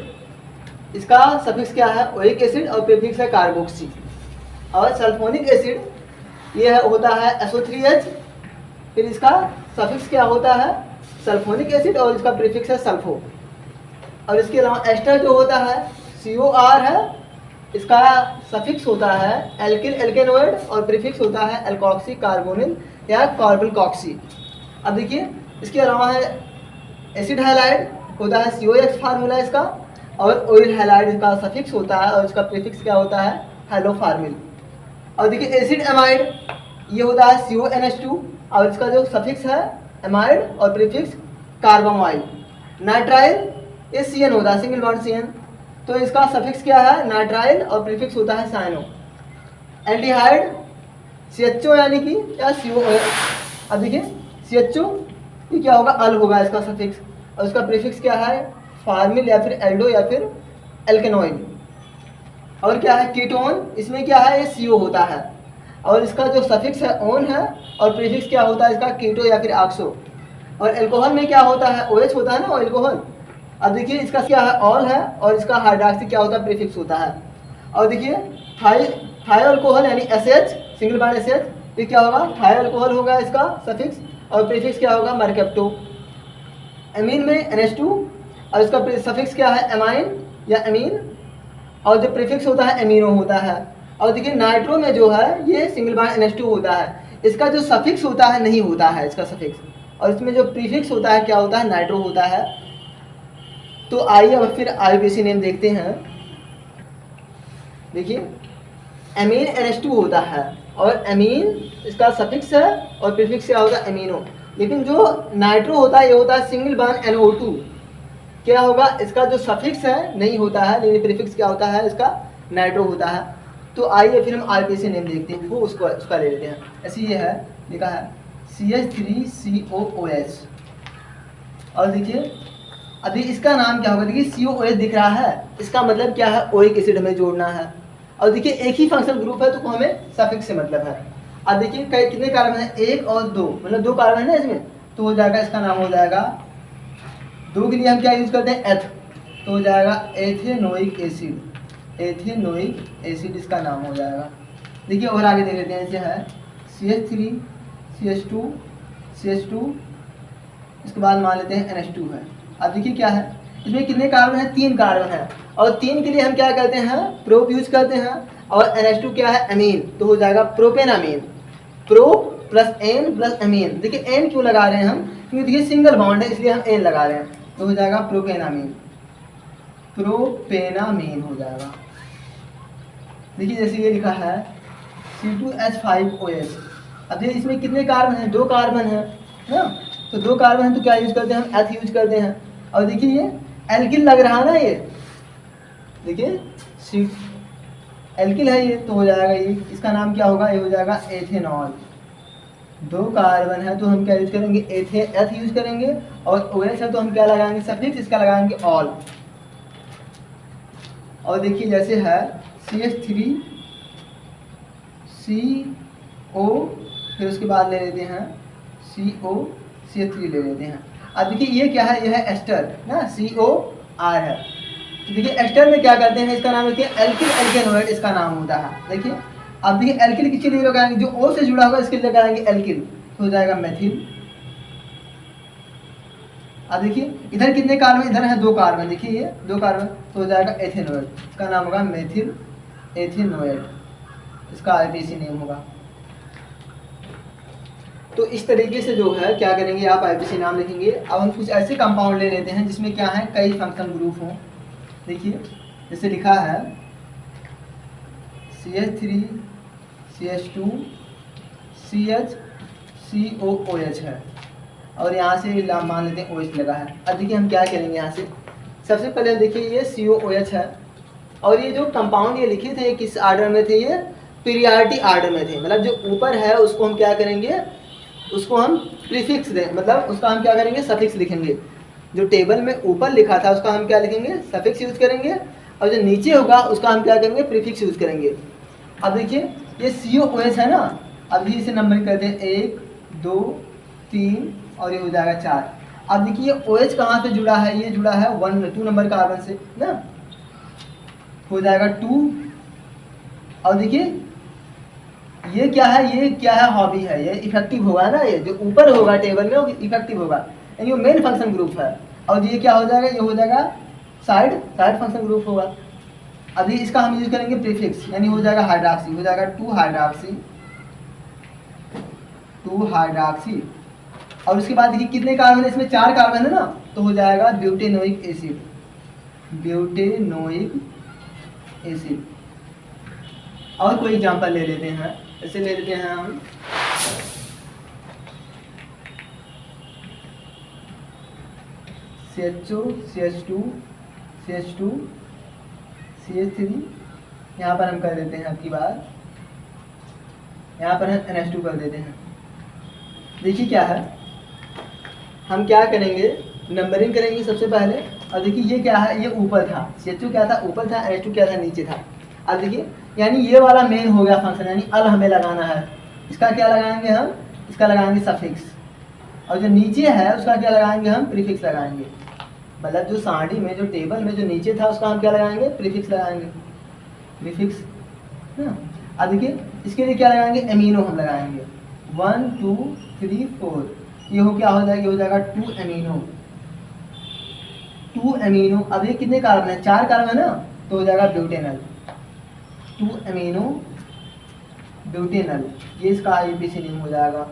इसका सफिक्स क्या है? ओइक एसिड, और प्रीफिक्स है कार्बोक्सी। और सल्फोनिक एसिड ये होता है SO3H, फिर इसका सफिक्स क्या होता है? सल्फोनिक एसिड, और इसका प्रीफिक्स है सल्फो। और इसके अलावा एस्टर जो होता है COR है, इसका सफिक्स होता है एल्किल एल्केनोइड, और प्रीफिक्स होता है एल्कोक्सी कार्बोनिल या कार्बन कॉक्सी। अब देखिए इसके अलावा है एसिड हैलाइड, होता है COX फार्मूला इसका, और ऑयल हैलाइड का सफिक्स होता है, और इसका प्रीफिक्स क्या होता है? हेलोफार्मिल। और देखिए एसिड एमाइड ये होता है CONH2, और इसका जो सफिक्स है एमाइड, और प्रीफिक्स कार्बामाइड। नाइट्राइल ये CN होता है, सिंगल बॉन्ड CN, तो इसका सफिक्स क्या है? नाइट्राइल, और प्रीफिक्स होता है साइनो। एल्डिहाइड CHO यानी कि या CO। अब देखिए CHO ये क्या होगा, अल होगा इसका सफिक्स, और उसका प्रीफिक्स क्या है, फार्मिल या फिर एल्डो या फिर एल्केनॉइड। और क्या है कीटोन, इसमें क्या है ये CO होता है, और इसका जो सफिक्स है ओन है, और प्रीफिक्स क्या होता है इसका कीटो या फिर ऑक्सो। और एल्कोहल में क्या होता है OH होता है ना, एल्कोहल। अब देखिए इसका क्या है ऑल है, और इसका हाइड्रॉक्सी क्या होता है प्रीफिक्स होता है। और देखिए थाई अल्कोहल यानी SH सिंगल बॉन्ड SH, ये क्या होगा थाई अल्कोहल होगा इसका सफिक्स, और प्रीफिक्स क्या होगा मरकेप्टो। एमीन में NH2, और इसका सफिक्स क्या है एमाइन या एमीन, और जो प्रीफिक्स होता है एमिनो होता है। और देखिए नाइट्रो में जो है ये सिंगल बॉन्ड NH2 होता है, इसका जो सफिक्स होता है नहीं होता है इसका सफिक्स, और इसमें जो प्रीफिक्स होता है क्या होता है नाइट्रो होता है। तो आइए अब फिर IUPAC नेम देखते हैं। देखिए एमीन NH2 होता है, और एमीन इसका सफिक्स है, और प्रीफिक्स क्या होता है एमिनो। लेकिन जो नाइट्रो होता है ये होता है सिंगल बॉन्ड NO2, क्या होगा इसका जो सफिक्स है नहीं होता है, लेकिन प्रीफिक्स क्या होता है इसका नाइट्रो होता है। तो आइए फिर हम IUPAC नेम देखते हैं, वो उसका ले लेते हैं। ऐसे ये है लिखा है CH3COOH, और देखिए अभी इसका नाम क्या होगा, देखिए COOH दिख रहा है, इसका मतलब क्या है ओइक एसिड हमें जोड़ना है। और देखिए एक ही फंक्शनल ग्रुप है तो हमें सफिक्स से मतलब है। अब देखिए कितने कार्बन है, 1 और 2, मतलब 2 कार्बन है ना इसमें, तो हो जाएगा इसका नाम हो जाएगा, 2 के लिए हम क्या यूज करते हैं एथ, तो हो जाएगा एथेनोइक एसिड, एथेनोइक एसिड इसका नाम हो जाएगा। देखिए और आगे देख लेते हैं, ऐसे है CH3 CH2 CH2, इसके बाद मान लेते हैं NH2 है। अब देखिए क्या है इसमें कितने कार्बन है, 3 कार्बन है, और 3 के लिए हम क्या करते हैं प्रोप यूज करते हैं, और NH2 क्या है अमीन, तो हो जाएगा propanamine, pro plus N plus amine. देखिए एन क्यों लगा रहे हैं हम, क्योंकि देखिए सिंगल बॉन्ड है इसलिए हम एन लगा रहे हैं, तो हो जाएगा प्रोपेनामीन, प्रोपेनामीन हो जाएगा। देखिए जैसे ये लिखा है C2H5OH। अब देखिए इसमें कितने कार्बन हैं, 2 कार्बन है ना, तो 2 कार्बन है तो क्या यूज करते हैं हम एथ यूज करते हैं। और देखिए ये एल्किल लग रहा है ना, ये देखिए एल्किल है ये, तो हो जाएगा ये, इसका नाम क्या होगा, ये हो जाएगा एथेनॉल। 2 कार्बन है तो हम क्या यूज करेंगे एथ यूज करेंगे, और OH है तो हम क्या लगाएंगे सफिक्स, इसका लगाएंगे ऑल। और देखिए जैसे है CH3CO, फिर उसके बाद ले लेते हैं CH3 ले लेते हैं। अब देखिए ये क्या है, ये है एस्टर ना, COR है। तो देखिए एस्टर में क्या करते हैं, इसका नाम देखिए एल्किल एल्केनोइड इसका नाम होता है। देखिए अब देखिए एल्किल किसके लिए लगाएंगे, जो O से जुड़ा होगा इसके लिए लगाएंगे एल्किल, तो हो जाएगा मेथिल। अब देखिए इधर कितने कार्बन, इधर है 2 कार्बन, देखिए ये 2 कार्बन, तो हो जाएगा एथेनोइड, इसका नाम होगा मेथिल एथेनोइड, इसका IUPAC नेम होगा। तो इस तरीके से जो है क्या करेंगे आप IUPAC नाम लिखेंगे। अब हम कुछ ऐसे कंपाउंड ले लेते हैं जिसमें क्या है कई फंक्शनल ग्रुप हों। देखिए जैसे लिखा है CH3 CH2 CH3COOH है, और यहाँ से मान लेते हैं OH लगा है। अब देखिए हम क्या करेंगे यहाँ से, सबसे पहले देखिए ये COOH है, और ये जो कंपाउंड ये लिखे थे किस आर्डर में थे, ये पीरियाडिक आर्डर में थे, मतलब जो ऊपर है उसको हम क्या करेंगे, उसको हम प्रीफिक्स दें, मतलब उसका हम क्या करेंगे सफिक्स लिखेंगे। जो टेबल में ऊपर लिखा था उसका हम क्या लिखेंगे सफिक्स यूज करेंगे, और जो नीचे होगा उसका हम क्या करेंगे प्रीफिक्स यूज करेंगे। अब देखिए ये COOH है ना, अभी इसे नंबर करते हैं 1 2 3 और ये हो जाएगा 4। अब देखिए OH कहाँ पे जुड़ा है, ये जुड़ा है 2 नंबर कार्बन से ना, हो जाएगा 2। और देखिए ये क्या है हॉबी है, ये इफेक्टिव होगा ना, ये जो ऊपर होगा टेबल में वो इफेक्टिव होगा, यानी वो मेन फंक्शन ग्रुप है। और ये क्या हो जाएगा, ये हो जाएगा साइड फंक्शन ग्रुप होगा। अभी इसका हम यूज करेंगे प्रीफिक्स, यानी हो जाएगा हाइड्रॉक्सी, हो जाएगा 2 हाइड्रॉक्सी। और उसके बाद देखिए कितने कार्बन है इसमें, 4 कार्बन है ना, तो हो जाएगा ब्यूटेनोइक एसिड। और कोई एग्जांपल ले लेते हैं, ऐसे ले लेते हैं हम CH2 CH2 CH3, यहाँ पर हम कर देते हैं आपकी बात यहाँ पर हम NH2 कर देते हैं। देखिए क्या है, हम क्या करेंगे, नंबरिंग करेंगे सबसे पहले। और देखिए ये क्या है, ये ऊपर था, CH2 क्या था, ऊपर था, NH2 क्या था, नीचे था। अब देखिए यानी ये वाला मेन हो गया फंक्शन, यानी अल हमें लगाना है। इसका क्या लगाएंगे हम, इसका लगाएंगे सफिक्स, और जो नीचे है उसका क्या लगाएंगे हम, प्रीफिक्स लगाएंगे। मतलब जो सारणी में, जो टेबल में जो नीचे था उसका हम क्या लगाएंगे, प्रीफिक्स लगाएंगे, प्रीफिक्स ना। अब देखिए इसके लिए क्या लगाएंगे, एमिनो हम लगाएंगे। 1 2 3 4, ये हो क्या हो जाएगा, ये हो जाएगा 2 एमिनो, 2 एमिनो। अब ये कितने कार्बन है, 4 कार्बन है ना, तो हो जाएगा ब्यूटेनल, 2 एमिनो ब्यूटेनल, ये इसका IUPAC नेम हो जाएगा।